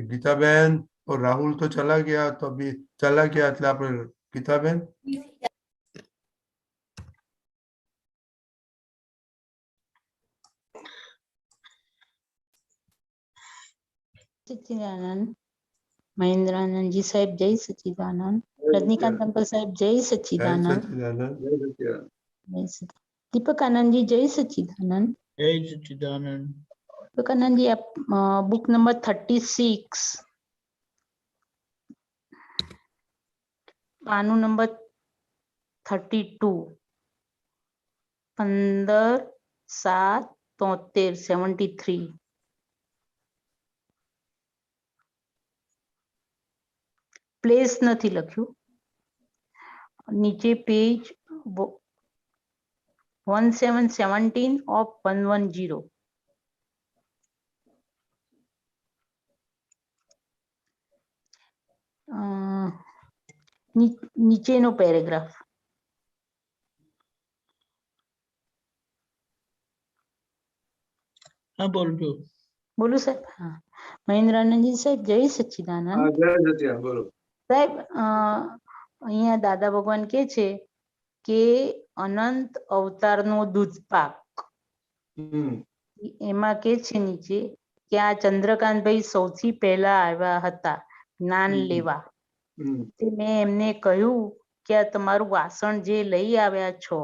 गीताबेन और राहुल तो चला गया, तो अभी चला गया એટલે આપણે ગીતાબેન. सच्चिदानंद. महेंद्रानंद जी साहब जय सच्चिदानंद. रजनीकांत अंकल साहब जय सच्चिदानंद. दीपक आनंद जी जय सच्चिदानंद. जय सच्चिदानंद. दीपक आनंद जी आप बुक नंबर 36 पानु नंबर 32 15/7/73 प्लेस નથી લખ્યું. નીચે પેજ 1717 of 110. નીચેનો પેરેગ્રાફ. हाँ बोलो. बोलो साहब. हाँ, મહેન્દ્રાનંદજી સાહેબ જય સચ્ચિદાનંદ. સાહેબ અહીંયા દાદા ભગવાન કે છે કે અનંત અવતારનો દૂધપાક, એમાં કે છે નીચે કે આ ચંદ્રકાંતભાઈ સૌથી પહેલા આવ્યા હતા જ્ઞાન લેવા. મેં એમને કહ્યું કે આ તમારું વાસણ જે લઈ આવ્યા છો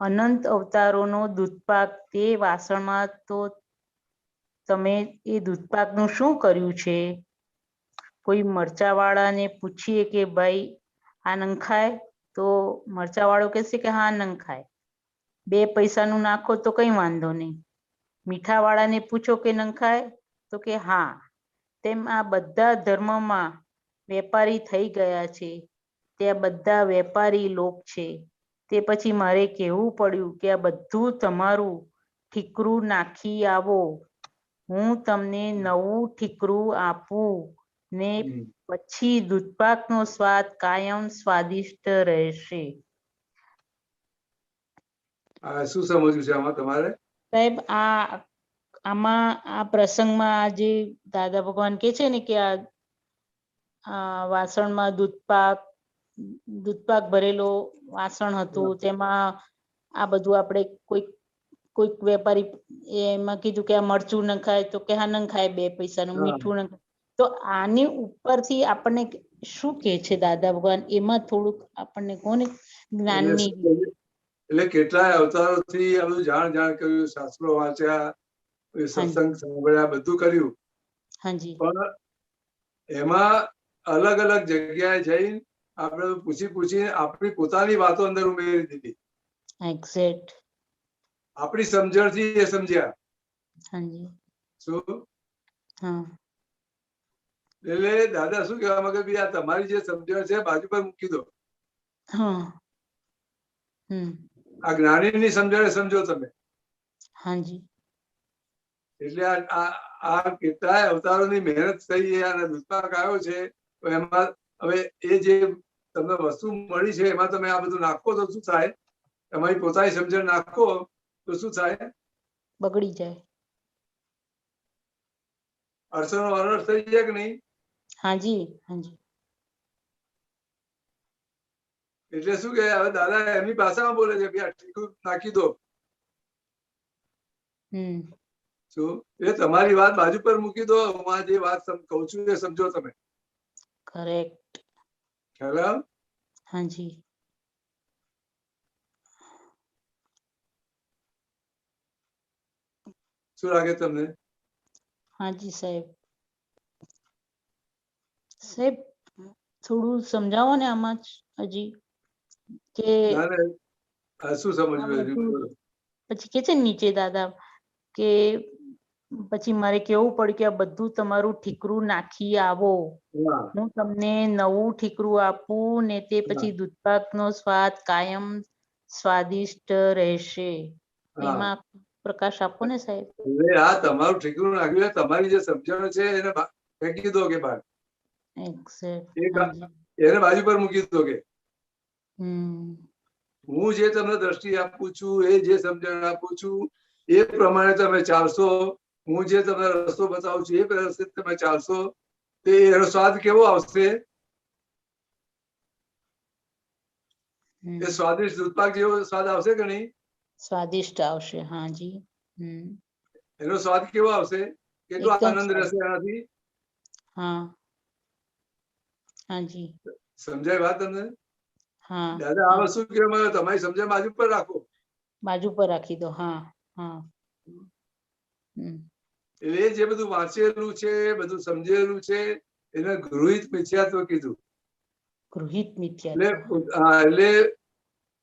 અનંત અવતારોનો દૂધપાક, તે વાસણમાં તો તમે એ દૂધપાકનું શું કર્યું છે? કોઈ મરચાવાળાને પૂછીએ કે ભાઈ આ નંખાય, તો મરચાવાળો કહેશે કે હા નંખાય. 2 પૈસાનું નાખો તો કઈ વાંધો નહીં. મીઠાવાળાને પૂછો કે નંખાય, તો કે હા. તેમ આ બધા ધર્મમાં વેપારી થઈ ગયા છે. તે બધા વેપારી લોક છે. તે પછી મારે કહેવું પડ્યું કે આ બધું તમારું ઠીકરું નાખી આવો, હું તમને નવું ઠીકરું આપું ને પછી દૂધપાકનો સ્વાદ કાયમ સ્વાદિષ્ટ રહેશે. શું સમજવું છે આમાં તમારે? સાહેબ આમાં આ પ્રસંગમાં જે દાદા ભગવાન કે છે ને કે આ વાસણમાં દૂધપાક ભરેલો વાસણ હતું, તેમાં આ બધું આપણે કોઈક વેપારી એમાં કીધું કે આ મરચું નખાય, તો કે હા નખાય 2 પૈસાનું. મીઠું નખાય. તો આની ઉપરથી આપણને શું કે છે દાદા ભગવાન, એમાં થોડુંક આપણને કોને જ્ઞાનની. એટલે કેટલાય અવતારોથી આ બધું જાણ કર્યું, શાસ્ત્રો વાંચ્યા, સત્સંગ સાંભળ્યા, બધું કર્યું. હાજી. પણ એમાં અલગ અલગ જગ્યાએ જઈને આપણે પૂછી આપણી પોતાની વાતો અંદર ઉમેરી દીધી. એક્ઝેક્ટ. આપણી સમજણથી એ સમજ્યા. હાજી. શું? હા. એટલે દાદા શું કહેવા માંગે, ભાઈ આ તમારી જે સમજણ છે બાજુ પર મૂકી દો. હા. આ જ્ઞાનીની સમજણ સમજો તમે. હાજી. એટલે આ કેટલાય અવતારોની મહેનત થઈ અને દૂધપાક આવ્યો છે. તો એમાં હવે એ જે તમને વસ્તુ મળી છે એમાં તમે આ બધું નાખો તો શું થાય? તમારી પોતાની સમજણ નાખો તો શું થાય? બગડી જાય. અડસનો અનર્થ થઈ જાય કે નહીં? હાજી. હાજી. એટલે શું કે હવે દાદા એમની ભાષામાં બોલે છે, ભાઈ આ ઠીકું નાખી દો. શું એ તમારી વાત બાજુ પર મૂકી દો, હું આ જે વાત કહું છું એ સમજો તમે. કરેક્ટ. ખ્યાલ? હાજી. શું લાગે તમને? હાજી સાહેબ. સાહેબ થોડું સમજાવો ને આમાં હજી કે શું સમજવું. પછી કે છે નીચે દાદા કે પછી મારે કેવું પડ્યું કે આ બધું તમારું ઠીકરું નાખી આવો, હું તમને નવું ઠીકરું આપું ને તે પછી દૂધપાકનો સ્વાદ કાયમ સ્વાદિષ્ટ રહેશે. એમાં પ્રકાશ આપો ને સાહેબ. આ તમારું ઠીકરું નાખ્યું, તમારી જે સમજણ છે એને ફેંકી દો કે બહાર. એક્ઝેક્ટ એક એને બાજુ પર મૂકી દો કે હમ હું જે તમને દ્રષ્ટિ આપું છું, એ જે સમજણ આપું છું, એ પ્રમાણે તમે ચાલશો. હું જે તમને રસ્તો બતાવું છું, એ રસ્તે તમે ચાલશો, તો એનો સ્વાદ કેવો આવશે? એ સ્વાદિષ્ટ દૂધપાક જેવો સ્વાદ આવશે કે નહીં? સ્વાદિષ્ટ આવશે. હાજી. એનો સ્વાદ કેવો આવશે? કેટલો આનંદ રહેશે એનાથી? હા હાજી. સમજાય વાત તમને? હા દાદા આ વસ્તુ કેવા તમારી સમજણ બાજુ પર રાખો. બાજુ પર રાખી દો. હા હા. એટલે જે બધું વાંચેલું છે, બધું સમજેલું છે, એને ગૃહિત મિથ્યાત્વ કીધું. ગૃહિત મિથ્યાત્વ એટલે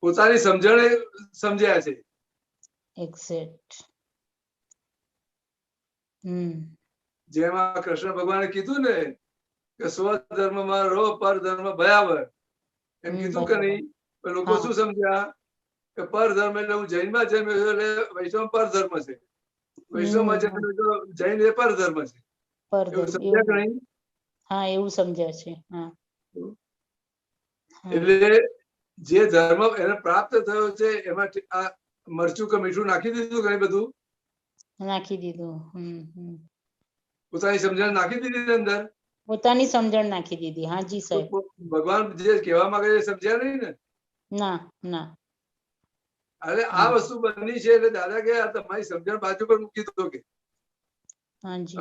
પોતાની સમજણે સમજ્યા છે. એક્ઝેક્ટ. જેમાં કૃષ્ણ ભગવાને કીધું ને કે સ્વધર્મમાં રહો, પર ધર્મ ભયાવહ. એમ કીધું કે નહીં? લોકો શું સમજ્યા કે પર ધર્મ એટલે હું જૈનમાં જન્મ્યો છું એટલે વૈષ્ણવ પર ધર્મ છે, વૈષ્ણવમાં જન્મ્યો તો જૈન એ પર ધર્મ છે. એવું સમજ્યા કે નહીં? હા એવું સમજ્યા છે. હા એટલે જે ધર્મ એને પ્રાપ્ત થયો છે એમાં આ મરચું કે મીઠું નાખી દીધું, ઘણી બધું નાખી દીધું. પોતાની સમજણ નાખી દીધી અંદર, પોતાની સમજણ નાખી દીધી. હાજી સાહેબ. ભગવાન જે કહેવા માંગે છે સમજ્યા નહીં ને? ના ના. અરે આ વસ્તુ બની છે એટલે દાદા કે તમારી સમજણ બાજુ પર મૂકી દો કે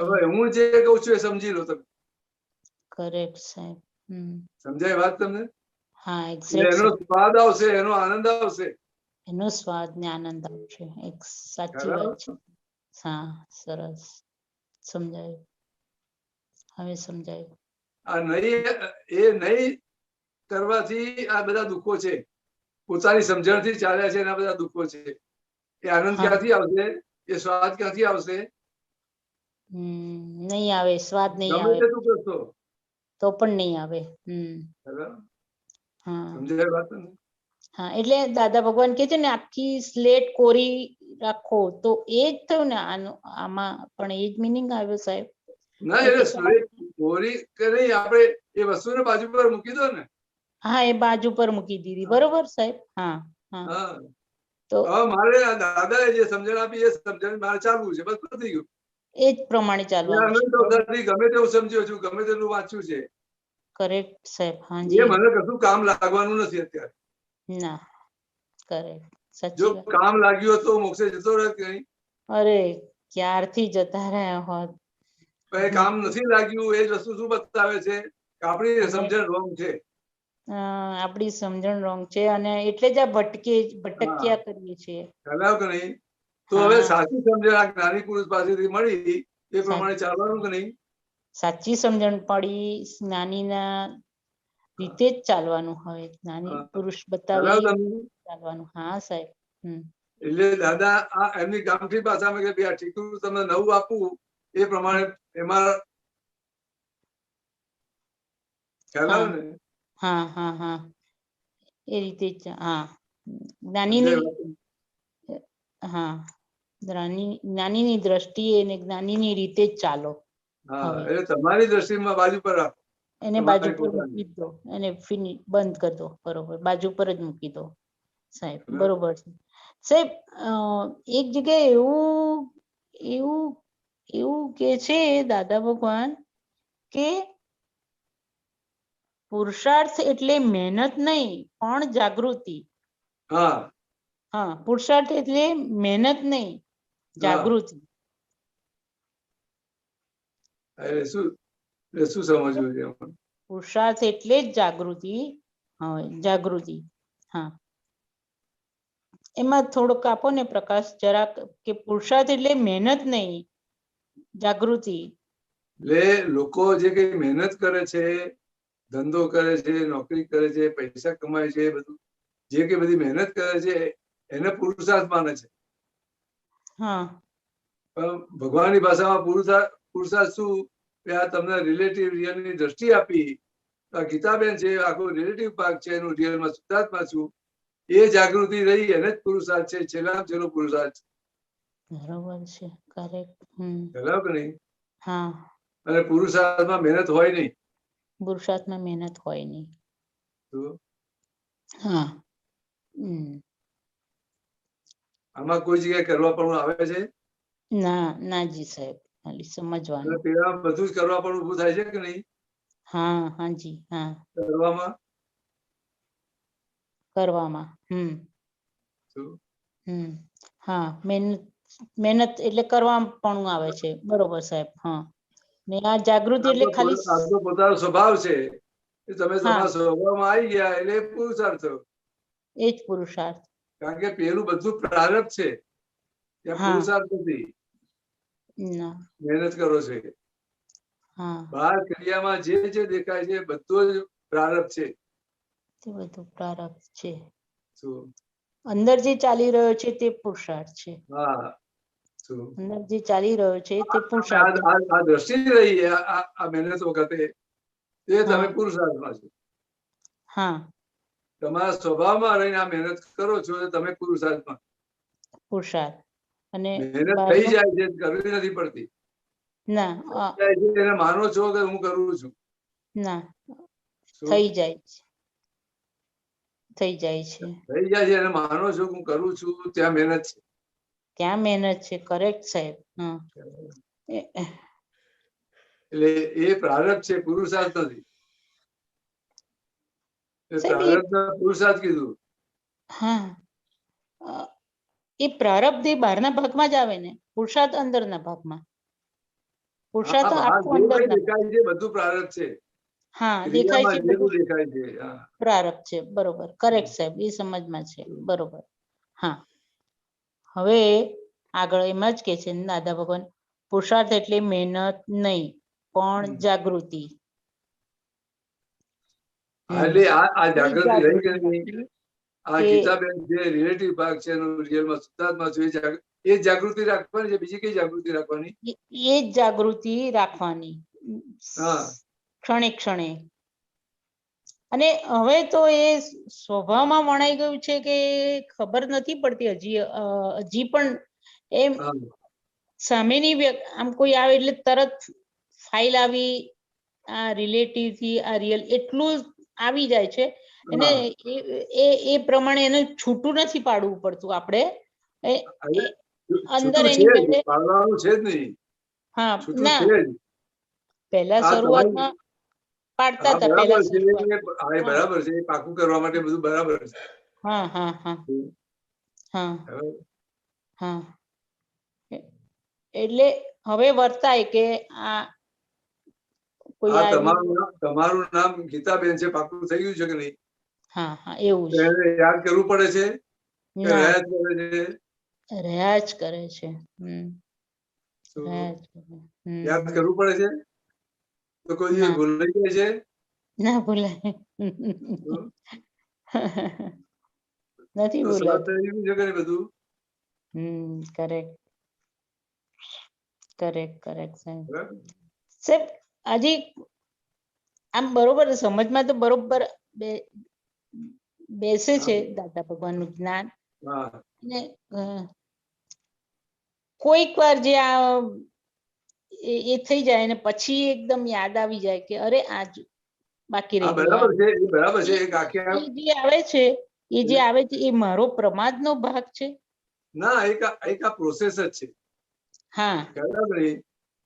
હવે હું જે કહું છું એ સમજી લો તમે. કરેક્ટ સાહેબ. સમજાય વાત તમને? હા એક્ઝેક્ટ. એનો સ્વાદ આવશે, એનો આનંદ આવશે. એનો સ્વાદ ને આનંદ આવશે. સાચી વાત છે. હા સરસ સમજાયું. હવે સમજાયું. આ નહીં એ નહીં કરવાથી આ બધા દુઃખો છે. પોતાની સમજણથી ચાલ્યા છે એના બધા દુઃખો છે. એ આનંદ ક્યાંથી આવશે? એ સ્વાદ ક્યાંથી આવશે? નહીં આવે. સ્વાદ નહીં આવે તો પણ નહીં આવે. સમજાય વાત ને? હા એટલે દાદા ભગવાન કે છે ને આખી સ્લેટ કોરી રાખો, તો એ જ થયું ને આમાં પણ એ જ મિનિંગ આવ્યો સાહેબ. ના એટલે સ્લેટ કોરી કે નહીં, આપણે એ વસ્તુને બાજુ પર મૂકી દો ને. હા એ બાજુ પર મૂકી દીધી. બરોબર સાહેબ. હા હા. તો હવે મારે દાદાએ જે સમજણ આપી એ સમજણ મારે ચાલવું છે, બસ પતી ગયું. એ જ પ્રમાણે ચાલવાનું. ગમે તેવું સમજ્યો છું, ગમે તેટલું વાંચ્યું છે. કરેક્ટ સાહેબ. હાજી. એ મને કશું કામ લાગવાનું નથી અત્યારે. ના કરેક્ટ. જો કામ લાગ્યું તો મોક્ષે જતો રહે કે નહીં? અરે ક્યારથી જતા રહ્યા હોત. કામ નથી લાગ્યું એ જ વસ્તુ શું બતાવે છે કે આપણી સમજણ રોંગ છે. આપણી સમજણ રોંગ છે અને એટલે જ આ ભટક્યા કરીએ છીએ. ખ્યાલ કે નહીં? તો હવે સાચી સમજણ આ જ્ઞાની પુરુષ પાસેથી મળી એ પ્રમાણે ચાલવાનું કે નહીં? સાચી સમજણ પડી, જ્ઞાનીના રીતે જ ચાલવાનું. હવે જ્ઞાની પુરુષ બતાવે ચાલવાનું. હા સાહેબ. એટલે દાદા આ એમની ગામઠી ભાષામાં કે આ ઠીકરું તમને નવું આપવું એ પ્રમાણે એમાં ખ્યાલ આવે ને? હા હા હા એ રીતે જ. હા જ્ઞાનીની જ્ઞાનીની દ્રષ્ટિએ ને જ્ઞાનીની રીતે જ ચાલો. હા એટલે તમારી દ્રષ્ટિમાં બાજુ પર રાખો. એને બાજુ પર મૂકી દો, એને બંધ કરી દો. બરોબર, બાજુ પર જ મૂકી દો સાહેબ. બરોબર છે સાહેબ. એક જગ્યાએ એવું કે છે દાદા ભગવાન કે પુરુષાર્થ એટલે મહેનત નહીં પણ જાગૃતિ. હા પુરુષાર્થ એટલે મહેનત નહીં, જાગૃતિ. શું સમજવું છે? પુરુષાર્થ એટલે જ જાગૃતિ. હા જાગૃતિ. હા એમાં થોડોક આપો ને પ્રકાશ જરાક કે પુરુષાર્થ એટલે મહેનત નહીં, જાગૃતિ. એટલે લોકો જે કઈ મહેનત કરે છે, ધંધો કરે છે, નોકરી કરે છે, પૈસા કમાય છે, બધું જે કઈ બધી મહેનત કરે છે એને પુરુષાર્થ માને છે. ભગવાનની ભાષામાં પુરુષાર્થ શું? આ તમને રિલેટિવ રિયલની દ્રષ્ટિ આપી. આ ગીતાબેન છે, આખો રિલેટિવ ભાગ છે, એનું રિયલમાં શુદ્ધાત્મા છું. એ જાગૃતિ રહી એને જ પુરુષાર્થ છે. છેલ્લા છેલ્લો પુરુષાર્થ. બરોબર છે. કરેક્ટ. બરાબર નહીં? હા. અને પુરુષાર્થમાં મહેનત હોય નહીં. પુરુષાર્થમાં મહેનત હોય નહીં. તો હા. આમાં કોઈ જગ્યાએ કરવા પણ આવે છે? ના ના જી સાહેબ, ખાલી સમજવાનું. પેલા બધું જ કરવા પણ ઉભું થાય છે કે નહીં? હા હાજી હા. કરવામાં હા, મહેનત એટલે કરવા પણ આવે છે. બરોબર સાહેબ. હા, ને આ જાગૃતિ એટલે ખાલી આપણો પોતાનો સ્વભાવ છે. તમે તમારા સ્વભાવમાં આવી ગયા એટલે પુરુષાર્થ થયો. એ જ પુરુષાર્થ. કારણ કે પેલું બધું પ્રારબ્ધ છે, ત્યાં પુરુષાર્થ નથી. મહેનત કરો છે. બહાર ક્રિયામાં જે જે દેખાય છે બધું જ પ્રારબ્ધ છે. બધું પ્રારબ્ધ છે. અંદર જે ચાલી રહ્યો છે તે પુરુષાર્થ છે. અંદર જે ચાલી રહ્યો છે તે પુરુષાર્થ. આ દ્રષ્ટિ રહી આ મહેનત વખતે તે તમે પુરુષાર્થમાં છો. હા, તમારા સ્વભાવમાં રહીને આ મહેનત કરો છો તમે પુરુષાર્થમાં. પુરુષાર્થ અને મહેનત થઈ જાય છે, કરવી નથી પડતી. ના, એને માનો છો કે હું કરું છું? ના, થઈ જાય છે. થઈ જાય છે એને માનો છો હું કરું છું, ત્યાં મહેનત છે. ત્યાં મહેનત છે. કરેક્ટ સાહેબ. એટલે એ પ્રારબ્ધ છે, પુરુષાર્થ નથી. પુરુષાર્થ કીધું. હા, એ પ્રારબ્ધ એ બહારના ભાગમાં જ આવે ને, પુરુષાર્થ અંદરના ભાગમાં. પુરુષાર્થ આખું અંદર દેખાય છે, બધું પ્રારબ્ધ છે. હા, દેખાય છે, બધું દેખાય છે. પ્રારબ્ધ છે. બરોબર, કરેક્ટ સાહેબ, એ સમજમાં છે. બરોબર. હા, હવે આગળ એમ જ કે છે દાદા ભગવાન, પુરુષાર્થ એટલે મહેનત નહીં પણ જાગૃતિ. એટલે આ જાગૃતિ રહી કે નહીં, આ ગીતાબેન જે રિલેટિવ ભાગ છે એનો રિયલમાં શુદ્ધાત્મા છે, એ જાગૃતિ રાખવાની છે. બીજી કઈ જાગૃતિ રાખવાની? એ જ જાગૃતિ રાખવાની ક્ષણે ક્ષણે. અને હવે તો એ સ્વભાવમાં વણાઈ ગયું છે કે ખબર નથી પડતી હજી પણ એમ સામેની આમ કોઈ આવે એટલે તરત ફાઇલ આવી, આ રિલેટિવ થી આ રિયલ એટલું આવી જાય છે. અને એ પ્રમાણે એને છૂટું નથી પાડવું પડતું આપણે અંદર એની જોડે. હા, ના, પહેલા શરૂઆતમાં પાડતા હતા. બરાબર છે, પાકું કરવા માટે બધું બરાબર છે. હા હા હા હા હા. એટલે હવે વર્તાય કે આ તમારું નામ ગીતાબેન છે, પાકું થઈ ગયું છે કે નહીં? હા હા, એવું યાદ કરવું પડે છે. રહ્યા જ કરે છે. યાદ કરવું પડે છે તો કોઈ ભૂલાઈ જાય છે? ના ભૂલાય, નથી ભૂલાતું. બધું કરેક્ટ કરેક્ટ કરેક્ટ સાહેબ. સાહેબ હજી આમ બરોબર સમજમાં તો બરોબર બેસે છે દાદા ભગવાન નું જ્ઞાન. ને કોઈક વાર જે આ એ થઈ જાય ને પછી એકદમ યાદ આવી જાય કે અરે આજ બાકી રહી ગયું. જે આવે છે એ મારો પ્રમાદ નો ભાગ છે. ના, એક આ પ્રોસેસ જ છે. હા, બરાબર.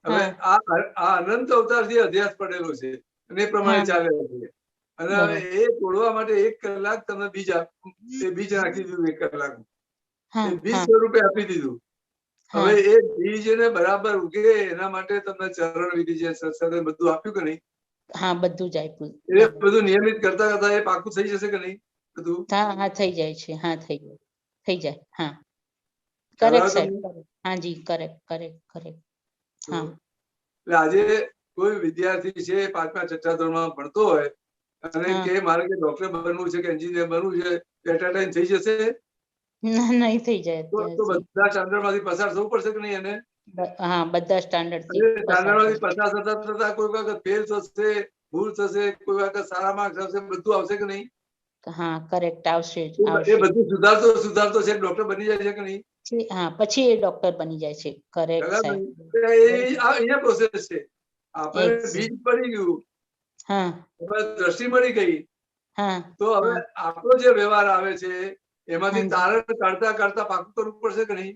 હવે આ અનંત અવતાર થી અધ્યાસ પડેલો છે અને એ પ્રમાણે ચાલે છે. અને એ તોડવા માટે 1 કલાક તમે બીજ નાખી દીધું. 1 કલાક એ બીજ સ્વરૂપે આપી દીધું. હવે એ બીજને બરાબર ઉગે એના માટે તમને ચરણ વિધિ છે, સત્સંગ બધું આપ્યું કે નહીં? હા, બધું જ આપ્યું. એ બધું નિયમિત કરતા કરતા એ પાકું થઈ જશે કે નહીં બધું? હા હા, થઈ જાય છે. હા, થઈ જાય. હા, કરેક્ટ સાહેબ. હાજી, કરેક્ટ કરેક્ટ કરેક્ટ. હા, એટલે આજે કોઈ વિદ્યાર્થી છે 5મા 6મા ધોરણમાં ભણતો હોય અને કે મારે કે ડોક્ટર બનવું છે કે એન્જિનિયર બનવું છે, એટ અ ટાઈમ થઈ જશે? નહીં થઈ જાય. તો બધા સ્ટાન્ડર્ડ માંથી પસાર થવું પડશે કે નહીં એને? હા, બધા સ્ટાન્ડર્ડ થી સ્ટાન્ડર્ડ માંથી પસાર થતા કોઈ વખત ફેલ થશે, ભૂલ થશે, કોઈ વખત સારા માર્ક્સ આવશે, બધું આવશે કે નહીં? હા, કરેક્ટ આવશે. એ બધું સુધારતો છે ડોક્ટર બની જાય છે કે નહીં? હા, પછી એ ડોક્ટર બની જાય છે. કરેક્ટ સાહેબ. અહીંયા પ્રોસેસ છે. આપણે બીજ પડી ગયું હા દ્રષ્ટિ મળી ગઈ હા તો હવે આપણો જે વ્યવહાર આવે છે એમાંથી તારણ કાઢતા કાઢતા પાકું કરવું પડશે કે નહીં?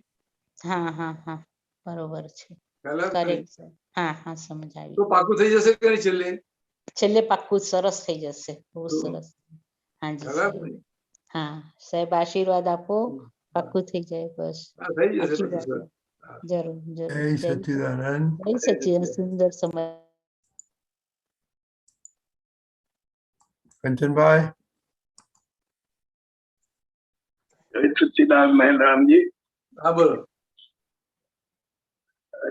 હા હા હા બરોબર છે. ખ્યાલ આવે કે નહીં? કરેક્ટ છે. હા હા સમજાવી. તો પાકું થઈ જશે કે નહીં છેલ્લે? છેલ્લે પાક્કું સરસ થઈ જશે. બહુ તો સરસ. હાજી ખ્યાલ આવે કે સાહેબ. નહીં? હા સાહેબ આશીર્વાદ આપો. પાક્કું થઈ જાય બસ. હા, થઈ જશે પછી આશીર્વાદ સર. આપો. જરૂર જરૂર. જય સચ્ચિદાનંદ. જય સચ્ચિદાનંદ. સુંદર સમય. કંચનભાઈ. જય સચ્ચિદાનંદ મહેન્દ્રરામજી. હા બોલો.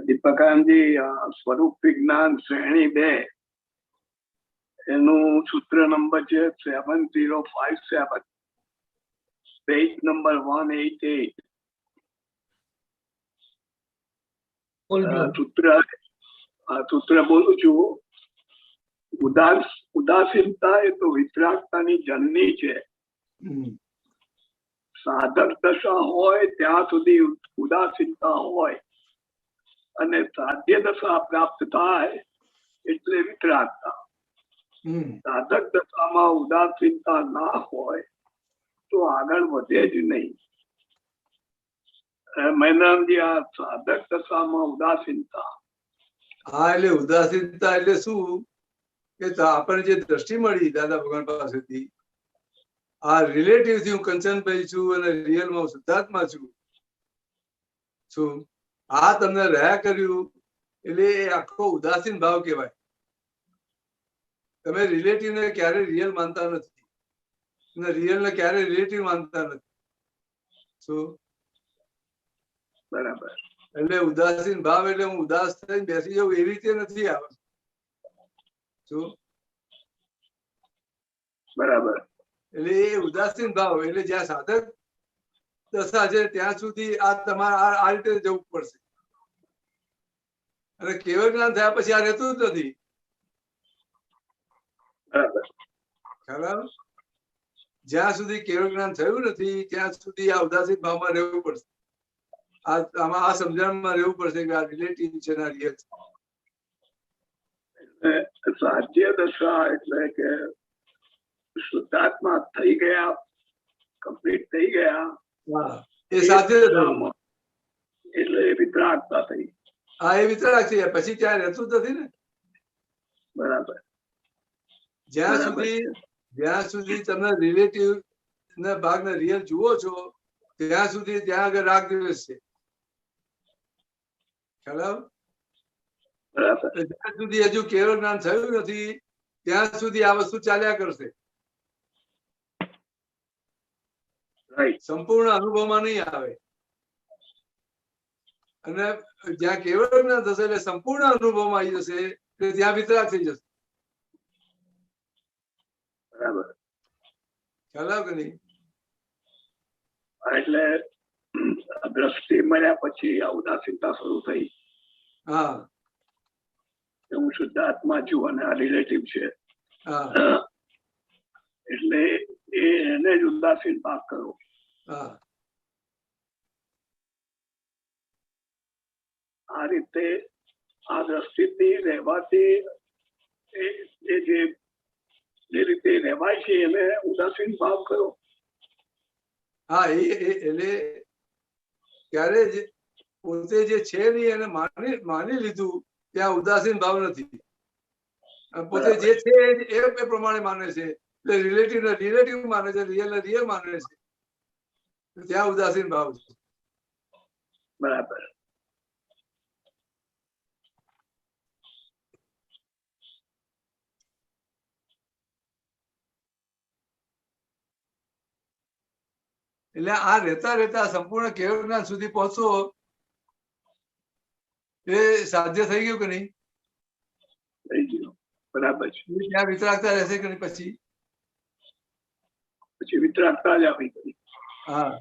દીપકાનંદજી, સ્વરૂપ વિજ્ઞાન શ્રેણી 2 એનું સૂત્ર નંબર છે 7057, પેજ નંબર 188. સૂત્ર બોલું છું. ઉદાસીનતા એ તો વિતરાગતાની જનની છે. સાધક દશા હોય ત્યાં સુધી ઉદાસીનતા હોય અને સાધ્ય દશા પ્રાપ્ત થાય એટલે વિતરાગતા. સાધક દશામાં ઉદાસીનતા ના હોય તો આગળ વધે જ નહીં. મહેન્દ્રજી, આ સાધક દશામાં ઉદાસીનતા. હા એટલે ઉદાસીનતા એટલે શું કે આપણને જે દ્રષ્ટિ મળી દાદા ભગવાન પાસેથી, આ રિલેટિવ થી હું કંચનભાઈ છું અને રિયલમાં હું શુદ્ધાત્મા છું. આ તમને રહ્યા કર્યું એટલે એ આખો ઉદાસીન ભાવ કહેવાય. તમે રિલેટિવ ને ક્યારે રિયલ માનતા નથી અને રિયલ ને ક્યારે રિલેટિવ માનતા નથી. શું? બરાબર. એટલે ઉદાસીન ભાવ એટલે હું ઉદાસ થઈને બેસી જાઉં એવી રીતે નથી આવે. શું? બરાબર. એટલે એ ઉદાસીન ભાવ એટલે જ્યાં સાધક દશા છે ત્યાં સુધી આ તમારે આ રીતે જવું પડશે. અને કેવળ જ્ઞાન થયા પછી આ રહેતું જ નથી. ખ્યાલ? જ્યાં સુધી કેવળ જ્ઞાન થયું નથી ત્યાં સુધી આ ઉદાસીન ભાવમાં રહેવું પડશે. આમાં આ સમજણમાં રહેવું પડશે કે આ રિલેટિવ છે ના રિયલ છે. સાધ્ય દશા એટલે કે શુદ્ધાત્મા થઈ ગયા, કમ્પ્લીટ થઈ ગયા. એ સાધ્ય એટલે વિતરાગતા થઈ. હા એ વિતરાગ છે. પછી ત્યાં રહેતું જ નથી ને. બરાબર. જ્યાં સુધી તમે રિલેટિવ ના ભાગને રિયલ જુઓ છો ત્યાં સુધી ત્યાં આગળ રાગ દ્વેષ છે. ખ્યાલ? જ્યાં સુધી હજુ કેવળ જ્ઞાન થયું નથી ત્યાં સુધી આ વસ્તુ ચાલ્યા કરશે. સંપૂર્ણ અનુભવમાં નહીં આવે. અને જ્યાં કેવળ જ્ઞાન થશે એટલે સંપૂર્ણ અનુભવમાં આવી જશે એટલે ત્યાં વિતરાગ થઈ જશે. બરાબર. ખ્યાલ આવે કે નહીં? એટલે દ્રષ્ટિ મળ્યા પછી આ ઉદાસીનતા શરૂ થઈ. હા, હું શુદ્ધાત્મા છું અને આ રિલેટિવ છે એટલે એને જ ઉદાસીન ભાગ કરો. આ રીતે આ દ્રષ્ટિથી રહેવાથી જે રીતે રહેવાય છે એને ઉદાસીન ભાવ કરો. હા એટલે ક્યારે પોતે જે છે નહીં એને માની લીધું ત્યાં ઉદાસીન ભાવ નથી. પોતે જે છે એ પ્રમાણે માને છે એટલે રિલેટિવ ને રિલેટિવ માને છે, રિયલ ને રિયલ માને છે, ત્યાં ઉદાસીન ભાવ છે. બરાબર. એટલે આ રહેતા રહેતા સંપૂર્ણ કેવળ જ્ઞાન સુધી પહોંચો એ સાધ્ય થઈ ગયું કે નહીં? થઈ ગયું. બરાબર છે. ત્યાં વિતરાગતા રહેશે કે નહીં? પછી વિતરાગતા જ આવી ગઈ. હા,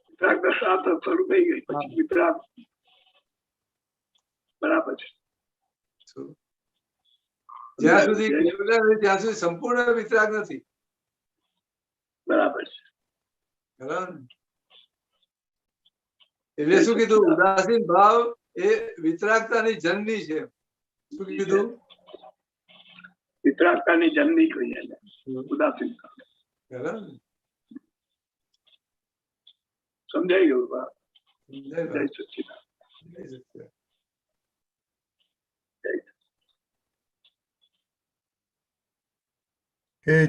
વિતરાગ દશા શરૂ થઈ ગઈ પછી વિતરાગ. બરાબર છે. જ્યાં સુધી ત્યાં સુધી સંપૂર્ણ વિતરાગ નથી. બરાબર છે. એટલે શું કીધું? ઉદાસીન ભાવ એ વિતરાગતાની જનની છે. શું કીધું? વિતરાગતાની જન્મી કહીએ ને, ઉદાસીનતા. સમજાઈ ગયું? જય સચ્ચિદાનંદ.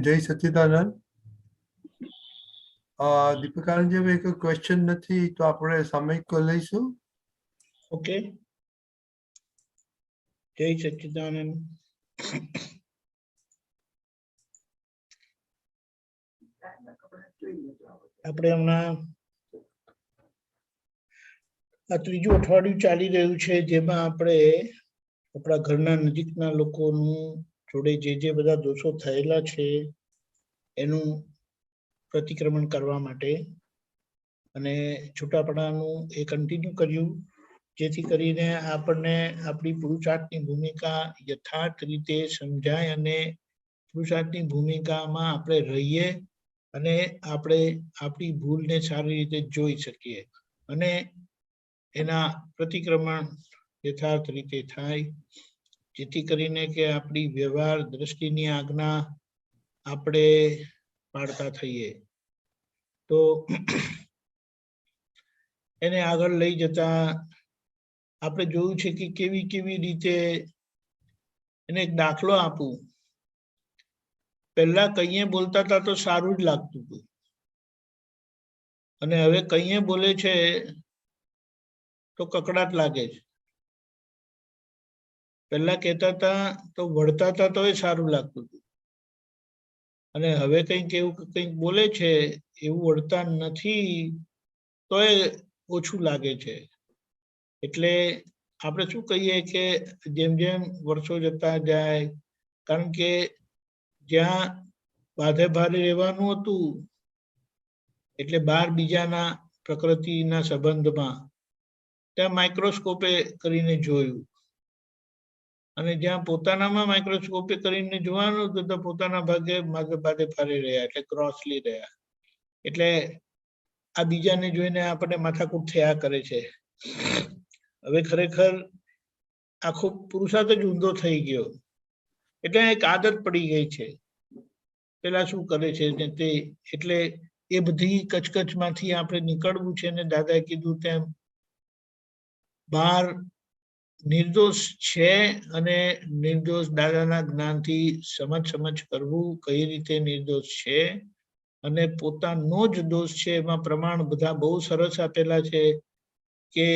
જય સચ્ચિદાનંદ. દીપકાનંદ જે એક ક્વેશ્ચન નથી તો આપણે સામયિક લઈશું. ઓકે, જય સચ્ચિદાનંદ. આપણે હમણાં આ ત્રીજું અઠવાડિયું ચાલી રહ્યું છે, જેમાં આપણે આપણા ઘરના નજીકના લોકોનું જોડે જે બધા દોષો થયેલા છે એનું પ્રતિક્રમણ કરવા માટે અને છૂટાપડાનું એ કન્ટિન્યુ કર્યું, જેથી કરીને આપણને આપણી પુરુષાર્થની ભૂમિકા યથાર્થ રીતે સમજાય અને પુરુષાર્થની ભૂમિકામાં આપણે રહીએ અને આપણે આપણી ભૂલને સારી રીતે જોઈ શકીએ અને એના પ્રતિક્રમણ યથાર્થ રીતે થાય, જેથી કરીને કે આપણી વ્યવહાર દ્રષ્ટિની આજ્ઞા આપણે પાડતા થઈએ. તો એને આગળ લઈ જતા આપણે જોયું છે કે કેવી કેવી રીતે એને એક દાખલો આપું. પહેલા કઈએ બોલતા હતા તો સારું જ લાગતું હતું અને હવે કઈએ બોલે છે તો કકડાટ લાગે છે. પહેલા કહેતા હતા તો વળતા હતા તો એ સારું લાગતું હતું અને હવે કંઈક બોલે છે એવું વળતા નથી તો એ ઓછું લાગે છે. એટલે આપણે શું કહીએ કે જેમ જેમ વર્ષો જતા જાય, કારણ કે જ્યાં બાધે ભારે રહેવાનું હતું એટલે બાર બીજાના પ્રકૃતિના સંબંધમાં ત્યાં માઇક્રોસ્કોપે કરીને જોયું અને જ્યાં પોતાનામાં માઇક્રોસ્કોપે કરીને જોવાનું હતું તો પોતાના ભાગે બાધે ભારે રહ્યા, એટલે ક્રોસલી રહ્યા. એટલે આ બીજાને જોઈને આપણને માથાકૂટ થયા કરે છે. હવે ખરેખર આખો પુરુષાર્થ જ ઊંધો થઈ ગયો, એટલે એક આદત પડી ગઈ છે. પેલા શું કરે છે ને તે, એટલે એ બધી કચકચમાંથી આપણે નીકળવું છે ને દાદાએ કીધું તેમ બહાર નિર્દોષ છે અને નિર્દોષ દાદાના જ્ઞાનથી સમજ કરવું કઈ રીતે નિર્દોષ છે અને પોતાનો જ દોષ છે. એમાં પ્રમાણ બધા બહુ સરસ આપેલા છે કે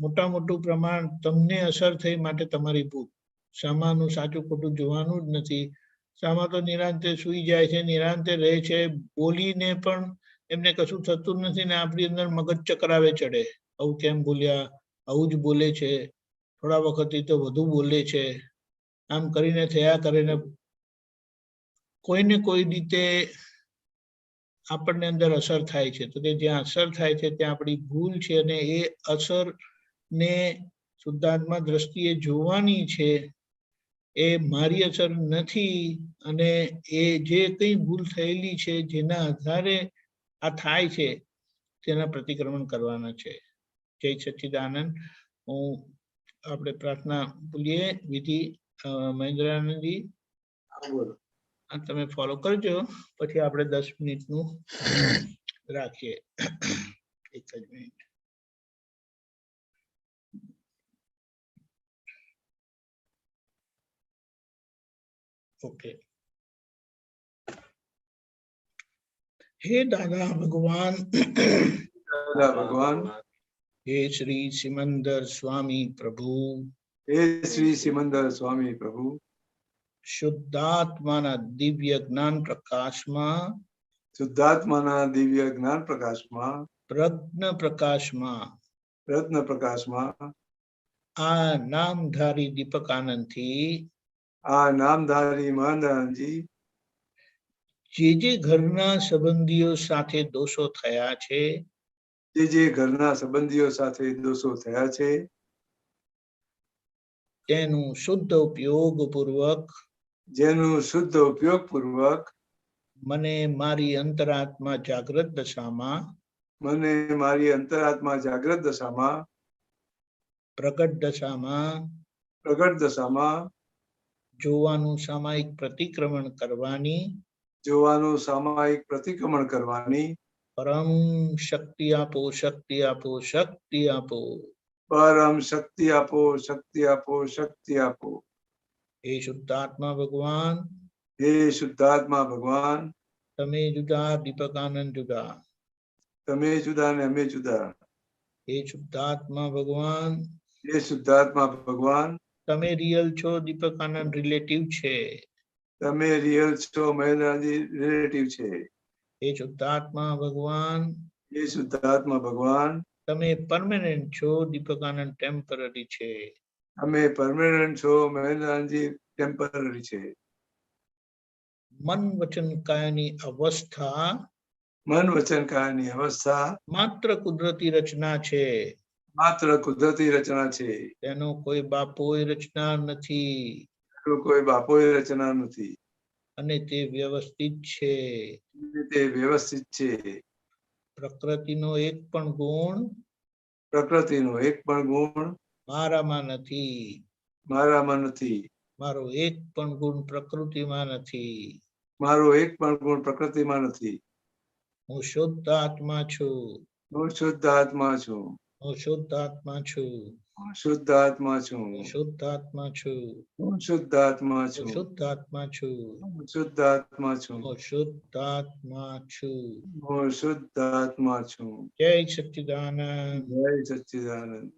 મોટું પ્રમાણ તમને અસર થઈ માટે તમારી ભૂલ. સામાનું સાચું ખોટું જોવાનું જ નથી. સામા તો નિરાંતે સુઈ જાય છે, નિરાંતે રહે છે, બોલીને પણ એમને કશું થતું નથી ને આપણી અંદર મગજ ચકરાવે ચડે. આવું કેમ બોલ્યા, આવું જ બોલે છે, થોડા વખતથી તો વધુ બોલે છે, આમ કરીને થયા કરીને કોઈને કોઈ રીતે આપણને અંદર અસર થાય છે. તો કે જ્યાં અસર થાય છે ત્યાં આપણી ભૂલ છે અને એ અસરને શુદ્ધાત્મા દ્રષ્ટિએ જોવાની છે. એ મારી અસર નથી અને એ જે કંઈ ભૂલ થયેલી છે જેના આધારે આ થાય છે તેના પ્રતિક્રમણ કરવાના છે. જય સચ્ચિદાનંદ. હું આપણે પ્રાર્થના બોલીએ. વિધિ મહેન્દ્રાનંદજી તમે ફોલો કરજો, પછી આપણે 10 મિનિટનું રાખીએ. એક જ મિનિટ. ઓકે. હે દાદા ભગવાન, હે શ્રી સિમંદર સ્વામી પ્રભુ, હે શ્રી સિમંદર સ્વામી પ્રભુ, શુદ્ધાત્માના દિવ્ય જ્ઞાન પ્રકાશમાં, શુદ્ધાત્માના દિવ્ય જ્ઞાન પ્રકાશમાં, પ્રજ્ઞ પ્રકાશમાં આ નામધારી દીપકાનંદથી, આ નામધારી મહેન્દ્રાનંદજી જે ઘરના સંબંધીઓ સાથે દોષો થયા છે, જે ઘરના સંબંધીઓ સાથે દોષો થયા છે તેનું શુદ્ધ ઉપયોગ પૂર્વક, જેનું શુદ્ધ ઉપયોગ પૂર્વક મને મારી અંતરાત્મા જાગૃત દશામાં, મને મારી અંતરાત્મા જાગૃત દશામાં, પ્રગટ દશામાં જોવાનું સામાયિક પ્રતિક્રમણ કરવાની જોવાનું સામાયિક પ્રતિક્રમણ કરવાની પરમ શક્તિ આપો, શક્તિ આપો, શક્તિ આપો. પરમ શક્તિ આપો, શક્તિ આપો, શક્તિ આપો. હે શુદ્ધાત્મા ભગવાન, હે શુદ્ધાત્મા ભગવાન, તમે જુદા, દીપકાનંદ જુદા. તમે જુદા ને અમે જુદા. હે શુદ્ધાત્મા ભગવાન, હે શુદ્ધાત્મા ભગવાન, તમે રિયલ છો, દીપકાનંદ રિલેટિવ છે. તમે રિયલ છો, મહેન્દ્રજી રિલેટિવ છે. હે શુદ્ધાત્મા ભગવાન, હે શુદ્ધાત્મા ભગવાન, તમે પરમેનન્ટ છો, દીપકાનંદ ટેમ્પરરી છે. અમે પરમેનન્ટ છો, મહેન્દ્રજી ટેમ્પરરી છે. મન વચન કાયની અવસ્થા મન વચન કાયની અવસ્થા માત્ર કુદરતી રચના છે. માત્ર કુદરતી રચના છે. તેનો કોઈ બાપોય રચના નથી. કોઈ બાપોય રચના નથી. અને તે વ્યવસ્થિત છે. તે વ્યવસ્થિત છે. પ્રકૃતિનો એક પણ ગુણ, પ્રકૃતિનો એક પણ ગુણ મારામાં નથી. મારામાં નથી. મારો એક પણ ગુણ પ્રકૃતિમાં નથી. મારો એક પણ ગુણ પ્રકૃતિમાં નથી. હું શુદ્ધ આત્મા છું. હું શુદ્ધ આત્મા છું. હું શુદ્ધ આત્મા છું. હું શુદ્ધ આત્મા છું. હું શુદ્ધ આત્મા છું. હું શુદ્ધ આત્મા છું. હું શુદ્ધ આત્મા છું. હું શુદ્ધ આત્મા છું. હું શુદ્ધ આત્મા છું. હું શુદ્ધ આત્મા છું. જય સચ્ચિદાનંદ. જય સચ્ચિદાનંદ.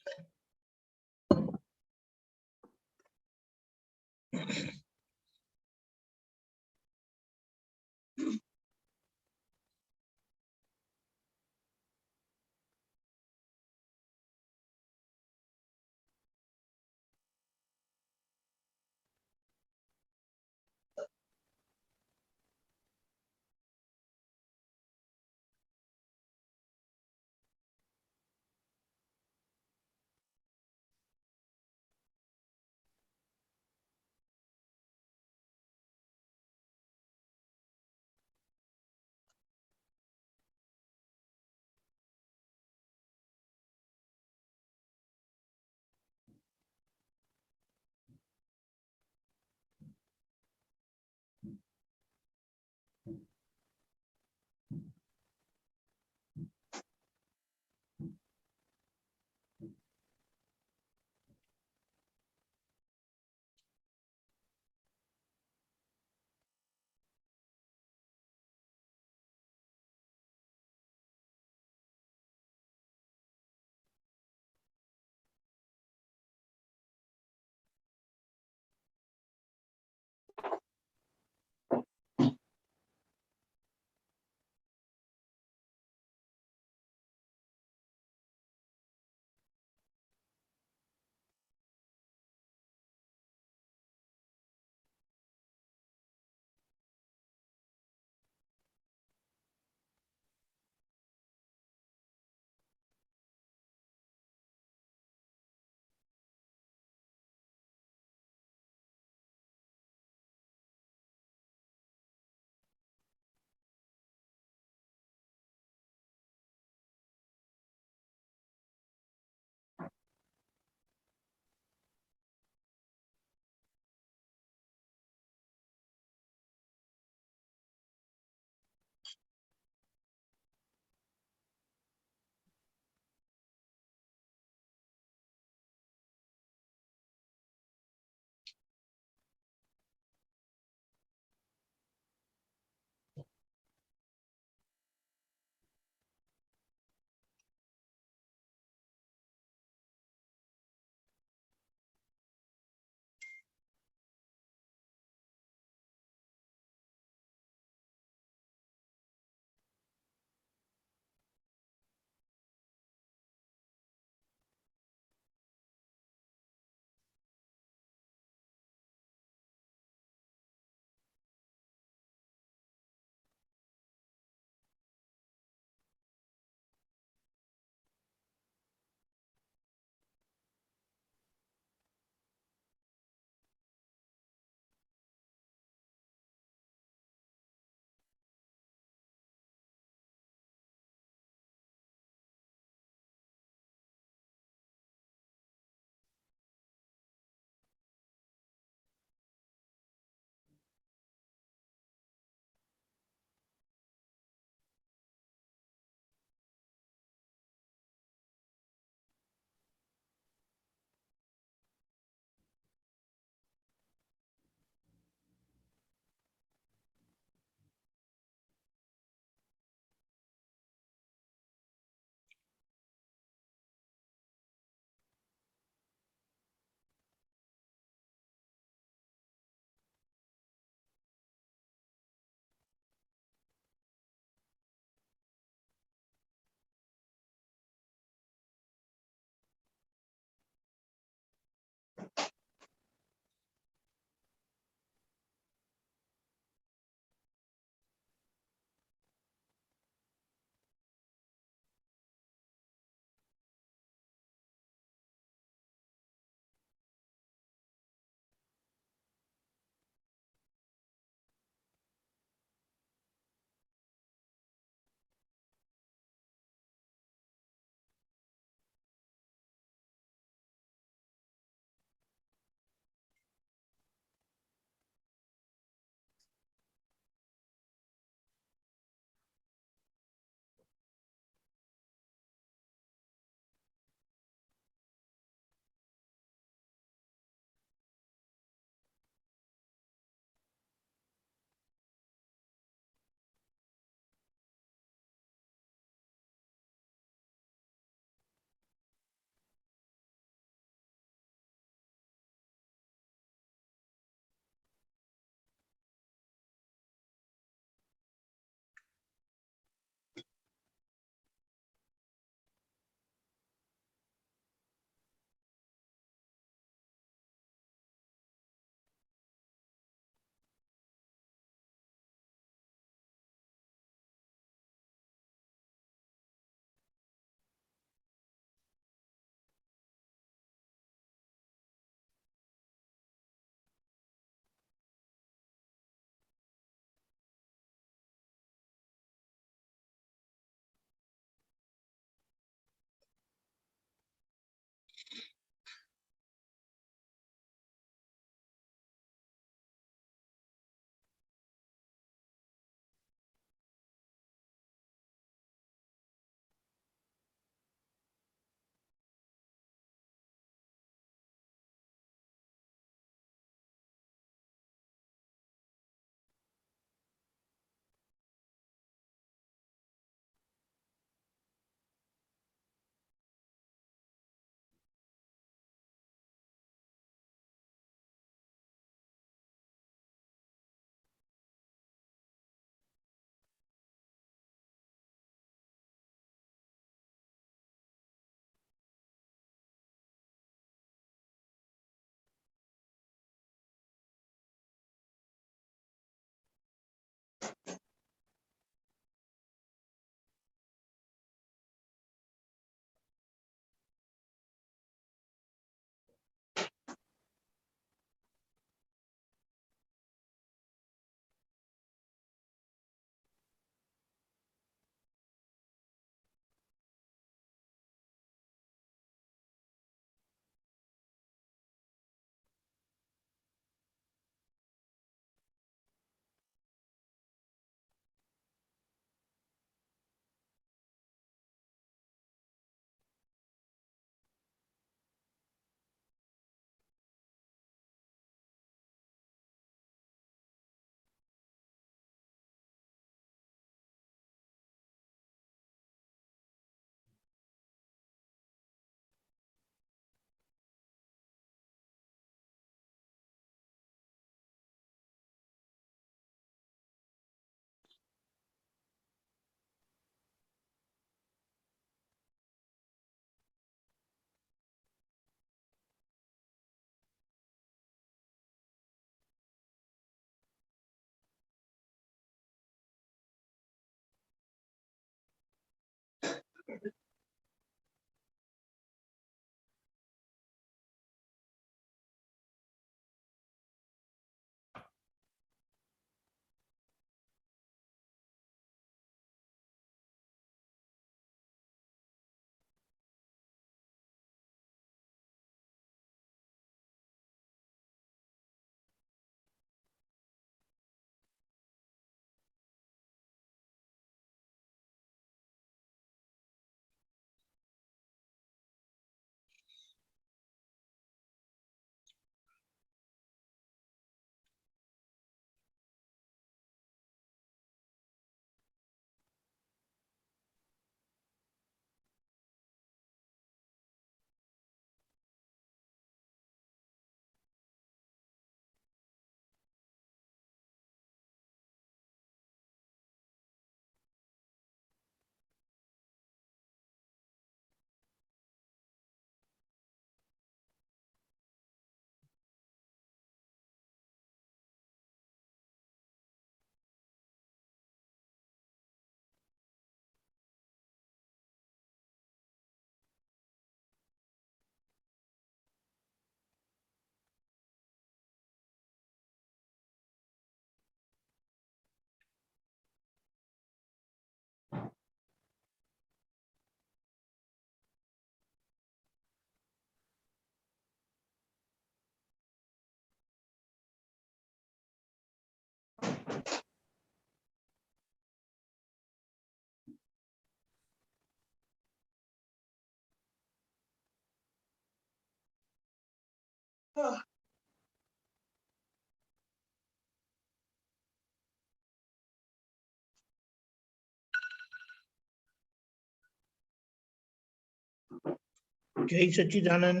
જય સચ્ચિદાનંદ.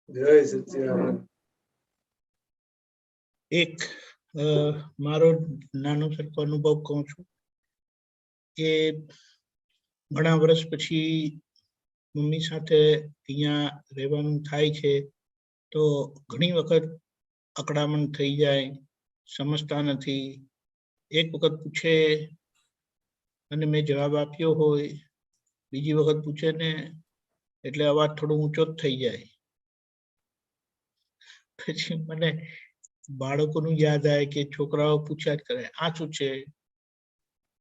જય સચ્ચિદાનંદ. એક મારો નાનો સરખો અનુભવ કહું છું કે ઘણા વર્ષ પછી મમ્મી સાથે અહીંયા રહેવાનું થાય છે તો ઘણી વખત અકળામણ થઈ જાય, સમજતા નથી. એક વખત પૂછે અને મેં જવાબ આપ્યો હોય, બીજી વખત પૂછે ને એટલે અવાજ થોડો ઊંચો જ થઈ જાય. પછી મને બાળકોનું યાદ આવે કે છોકરાઓ પૂછ્યા જ કરે, આ શું છે?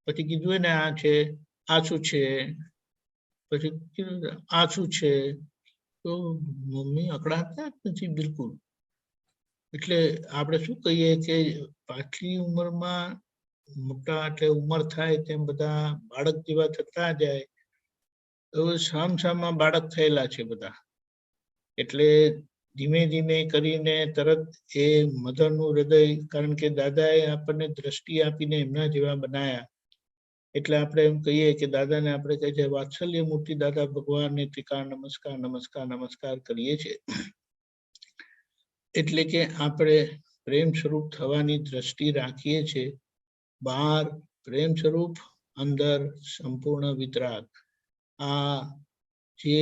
પછી કીધું ને આ છે, આ શું છે? પછી કીધું આ શું છે? તો મમ્મી અકળાતા જ નથી બિલકુલ. એટલે આપણે શું કહીએ કે પાછલી ઉંમરમાં મોટા એટલે ઉંમર થાય તેમ બધા બાળક જેવા થતા જાય. હવે સામસામા બાળક થયેલા છે બધા. એટલે ધીમે ધીમે કરીને તરત એ મધરનું હૃદય, કારણ કે દાદાએ આપણને દ્રષ્ટિ આપીને એમના જેવા બનાયા. એટલે આપણે એમ કહીએ કે દાદાને આપણે કહે છે વાત્સલ્ય મૂર્તિ દાદા ભગવાનને ત્રિકાળ નમસ્કાર નમસ્કાર નમસ્કાર કરીએ છીએ. એટલે કે આપણે પ્રેમ સ્વરૂપ થવાની દ્રષ્ટિ રાખીએ છીએ. બહાર પ્રેમ સ્વરૂપ, અંદર સંપૂર્ણ વિતરાગ. આ જે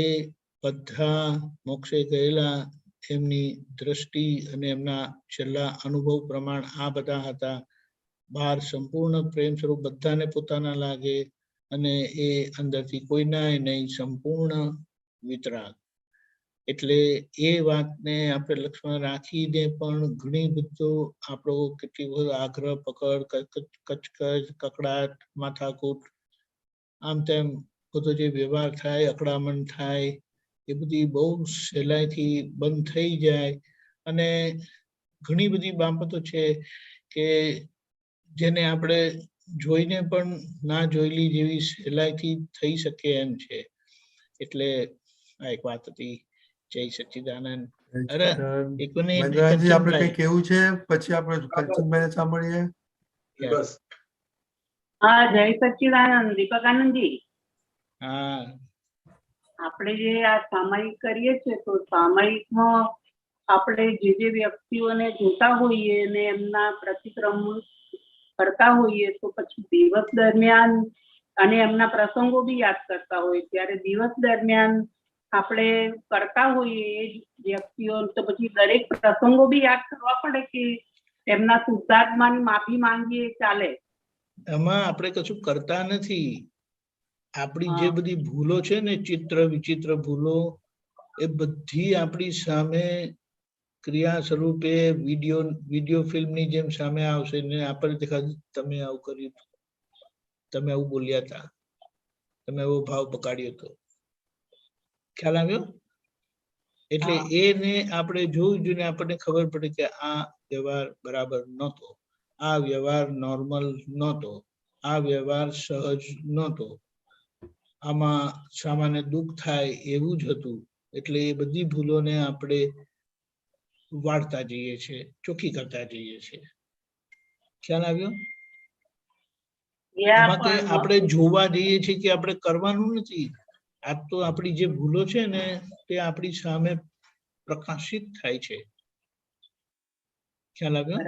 બધા મોક્ષે ગયેલા એમની દ્રષ્ટિ અને એમના છેલ્લા અનુભવ પ્રમાણ આ બધા હતા. બહાર સંપૂર્ણ પ્રેમ સ્વરૂપ બધાને પોતાના લાગે અને એ અંદરથી કોઈના નહીં, સંપૂર્ણ વિતરાગ. એટલે એ વાતને આપણે લક્ષ્યમાં રાખીને પણ ઘણી બધો આપણો કેટલી બધો આગ્રહ પકડ, કચકચ, કકડાટ, માથાકૂટ, આમ તેમ બધો જે વ્યવહાર થાય, અકળામણ થાય, એ બધી બહુ સહેલાઈથી બંધ થઈ જાય. અને ઘણી બધી બાબતો છે કે જેને આપણે જોઈને પણ ના જોયેલી જેવી સહેલાઈથી થઈ શકે એમ છે. એટલે આ એક વાત હતી. જય સચ્ચિદાનંદ. અરે એક મિનિટ આપણે કઈ કેવું છે પછી આપણે કંચનભાઈને સાંભળીએ. બસ. હા, જય સચ્ચિદાનંદ. દીપકાનંદજી, હા, આપણે જે આ સામાયિક કરીએ છીએ તો સામાયિકમાં આપણે જે જે વ્યક્તિઓને જોતા હોઈએ અને એમના પ્રતિક્રમ કરતા હોઈએ તો પછી દિવસ દરમિયાન અને એમના પ્રસંગો બી યાદ કરતા હોય. ત્યારે દિવસ દરમિયાન આપણે કરતા હોઈએ એ વ્યક્તિઓ તો પછી દરેક પ્રસંગો બી યાદ કરવા પડે કે એમના શુદ્ધાત્માની માફી માંગીએ ચાલે? એમાં આપણે કશું કરતા નથી. આપણી જે બધી ભૂલો છે ને, ચિત્ર વિચિત્ર ભૂલો, એ બધી આપણી સામે ક્રિયા સ્વરૂપે વિડીયો ફિલ્મની જેમ સામે આવશે ને આપણે દેખાશે તમે આવું કર્યું, તમે આવું બોલ્યા હતા, તમે એવો ભાવ પકડ્યો હતો. ખ્યાલ આવ્યો? એટલે એને આપણે જોઈને આપણને ખબર પડે કે આ વ્યવહાર બરાબર નહોતો, આ વ્યવહાર નોર્મલ નહોતો, આ વ્યવહાર સહજ નહોતો, આમાં સામાન્ય દુઃખ થાય એવું જ હતું. એટલે એ બધી ભૂલોને આપણે વાળતા જઈએ છીએ, ચોખ્ખી કરતા જઈએ છીએ. ખ્યાલ આવ્યો? એમાં કે આપણે જોવા જઈએ છીએ કે આપણે કરવાનું નથી. આ તો આપણી જે ભૂલો છે ને તે આપણી સામે પ્રકાશિત થાય છે. ખ્યાલ આવ્યો?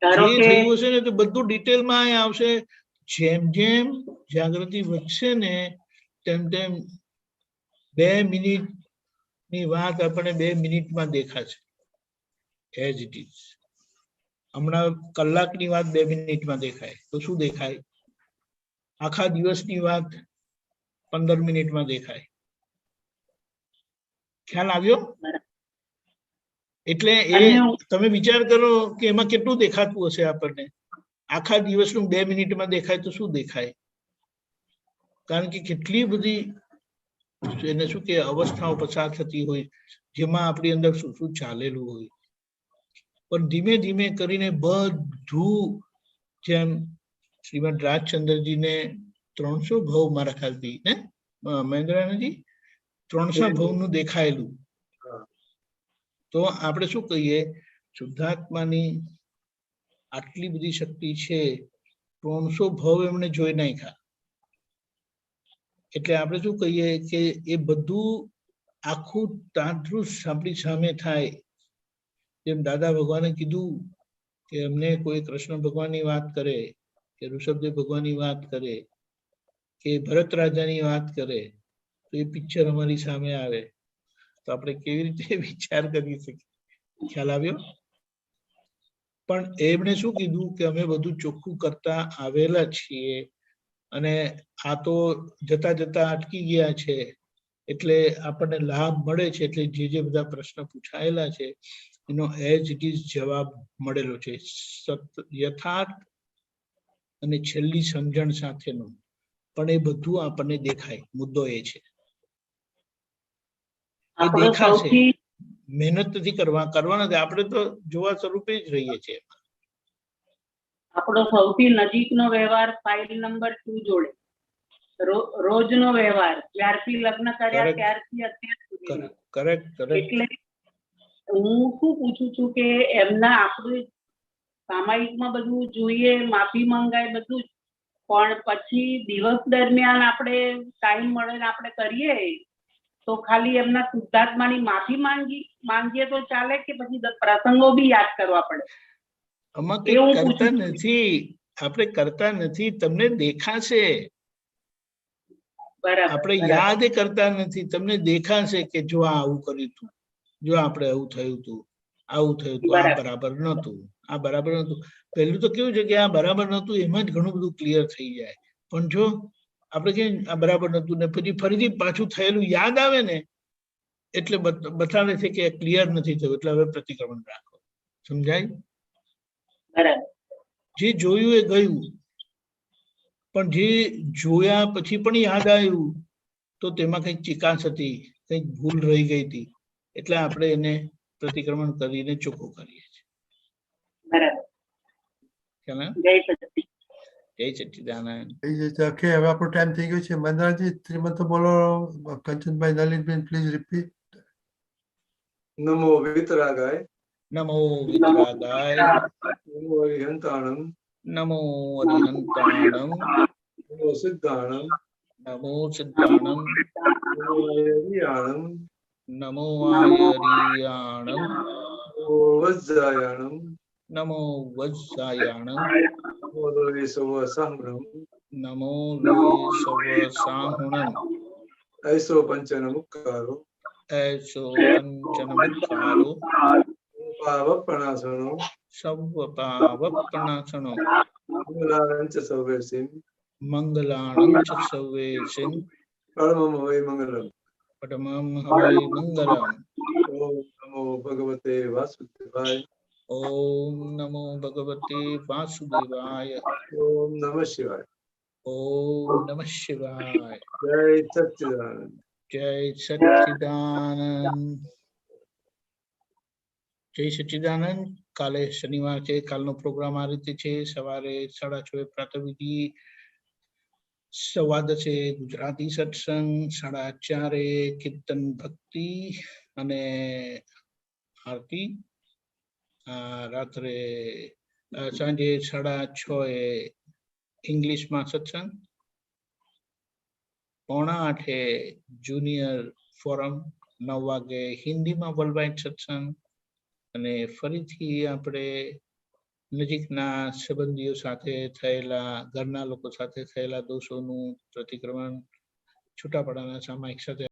જે થયું હશે ને તો બધું ડિટેલમાં આવશે. જેમ જેમ જાગૃતિ વધશે ને તેમ તેમ 2 મિનિટની વાત આપણે 2 મિનિટમાં દેખાશે. As it is. હમણાં કલાકની વાત 2 મિનિટમાં દેખાય તો શું દેખાય? આખા દિવસની વાત 15 મિનિટમાં દેખાય. ખ્યાલ આવ્યો? એટલે એ તમે વિચાર કરો કે એમાં કેટલું દેખાતું હશે આપણને. આખા દિવસનું 2 મિનિટમાં દેખાય તો શું દેખાય? કારણ કે કેટલી બધી એને શું કે અવસ્થાઓ પસાર થતી હોય જેમાં આપણી અંદર શું શું ચાલેલું હોય. પણ ધીમે ધીમે કરીને બધું જેમ શ્રીમદ રાજચંદ્રજીને 300 ભવ મારા ખ્યાલથી હે મહેન્દ્રનાથજી 300 ભવનું દેખાયેલું. તો આપણે શું કહીએ, શુદ્ધાત્માની આટલી બધી શક્તિ છે, 300 ભવ એમણે જોઈ નાખ્યા. એટલે આપણે શું કહીએ કે એ બધું આખું તાંત્રુસ આપણી સામે થાય. જેમ દાદા ભગવાને કીધું કે અમને કોઈ કૃષ્ણ ભગવાનની વાત કરે, કે ઋષભદેવ ભગવાનની વાત કરે, કે ભરત રાજાની વાત કરે, તો એ પિક્ચર અમારી સામે આવે તો આપણે કેવી રીતે વિચાર કરી શકીએ? ખ્યાલ આવ્યો? પણ એમણે શું કીધું કે અમે બધું ચોખ્ખું કરતા આવેલા છીએ અને આ તો જતા જતા અટકી ગયા છે, એટલે આપણને લાભ મળે છે. એટલે જે બધા પ્રશ્ન પૂછાયેલા છે એનો એઝ ઇટ ઇઝ જવાબ મળેલો છે, યથાર્થ અને છેલ્લી સમજણ સાથેનો. પણ એ બધું આપણને દેખાય. મુદ્દો એ છે એ દેખાશે, મહેનત નથી કરવાના નથી. આપણે તો જોવા સ્વરૂપે જ રહીએ છીએ. આપણો સૌથી નજીકનો વ્યવહાર ફાઇલ નંબર 2 જોડે રોજનો વ્યવહાર, જ્યારથી લગ્ન કર્યા ત્યારથી અત્યાર સુધી. કરેક્ટ. એટલે હું શું પૂછું છું કે એમના આપણું સામાયિકમાં બધું જોઈએ, માફી મંગાય બધું, પણ પછી દિવસ દરમિયાન આપણે ટાઈમ મળે ને આપણે કરીએ તો ખાલી એમના શુદ્ધાત્માની માફી માંગીએ તો ચાલે કે પછી પ્રસંગો બી યાદ કરવા પડે? આમાં કઈ કરતા નથી, આપણે કરતા નથી, તમને દેખાશે. આપણે યાદ કરતા નથી, તમને દેખાશે કે જો આવું કર્યું હતું, જો આપણે આવું થયું હતું, આ બરાબર નહોતું, આ બરાબર નહોતું. પહેલું તો કેવું છે કે આ બરાબર નહોતું એમાં જ ઘણું બધું ક્લિયર થઈ જાય. પણ જો આપણે કે આ બરાબર નહોતું ને પછી ફરીથી પાછું થયેલું યાદ આવે ને એટલે બતાવે છે કે ક્લિયર નથી થયું, એટલે હવે પ્રતિક્રમણ રાખો. સમજાય? જે જોયું એ ગયું, પણ જે જોયા પછી પણ યાદ આવ્યું તો તેમાં કઈક ચિકાસ હતી, કઈક ભૂલ રહી ગઈ હતી, એટલે આપણે એને પ્રતિક્રમણ કરીને ચોખ્ખું કરીએ છીએ. જય સચ્ચિદાનંદ. ઓકે, હવે આપણો ટાઈમ થઈ ગયો છે. મંદરાજી શ્રીમંત બોલો. Kanchanbhai, Nalinben please repeat. નમો વિતરાગાય, નમો વિતરાગાય, નમો અરિહંતાણમ, નમો અરિહંતાણમ, નમો સિદ્ધાણમ, નમો સિદ્ધાણમ, નમો આયરિયાણમ, નમો આયરિયાણમ, નમો વજ્જાયાણમ, નમો વજ્જાયાણમ, નમો લોહે સવ સામ્રમ, નમો લોહે સવ સાહુણમ, ऐसो पंचन मुक्कारो, ऐसो पंचन मुक्कारो, पावपणासनो, सव्वपावपणासनो, मंगलांच सवेसिम, मंगलाणं च सवेसिं, परमं हवै मंगलम, परमं हवै मंगलम. ओम नमो भगवते वासुदेवाय, ओम नमो भगवते वासुदेवाय, ओम नमः शिवाय, ओम नमः शिवाय. जय सच्चिदानंद, जय सच्चिदानंद. जय सच्चिदानंद. કાલે શનિવાર છે, કાલનો પ્રોગ્રામ આ રીતે છે. સવારે 6:30 પ્રાતઃવિધિ, 10:15 ગુજરાતી સત્સંગ, 4:30 કીર્તન ભક્તિ અને આરતી. રાત્રે સાંજે 6:30 ઇંગ્લિશમાં સત્સંગ, 7:45 જુનિયર ફોરમ, 9 વાગે હિન્દીમાં વર્લ્ડ વાઇડ સત્સંગ અને ફરીથી આપણે નજીકના સંબંધીઓ સાથે થયેલા, ઘરના લોકો સાથે થયેલા દોષોનું પ્રતિક્રમણ છૂટાપડાના સામાયિક સાથે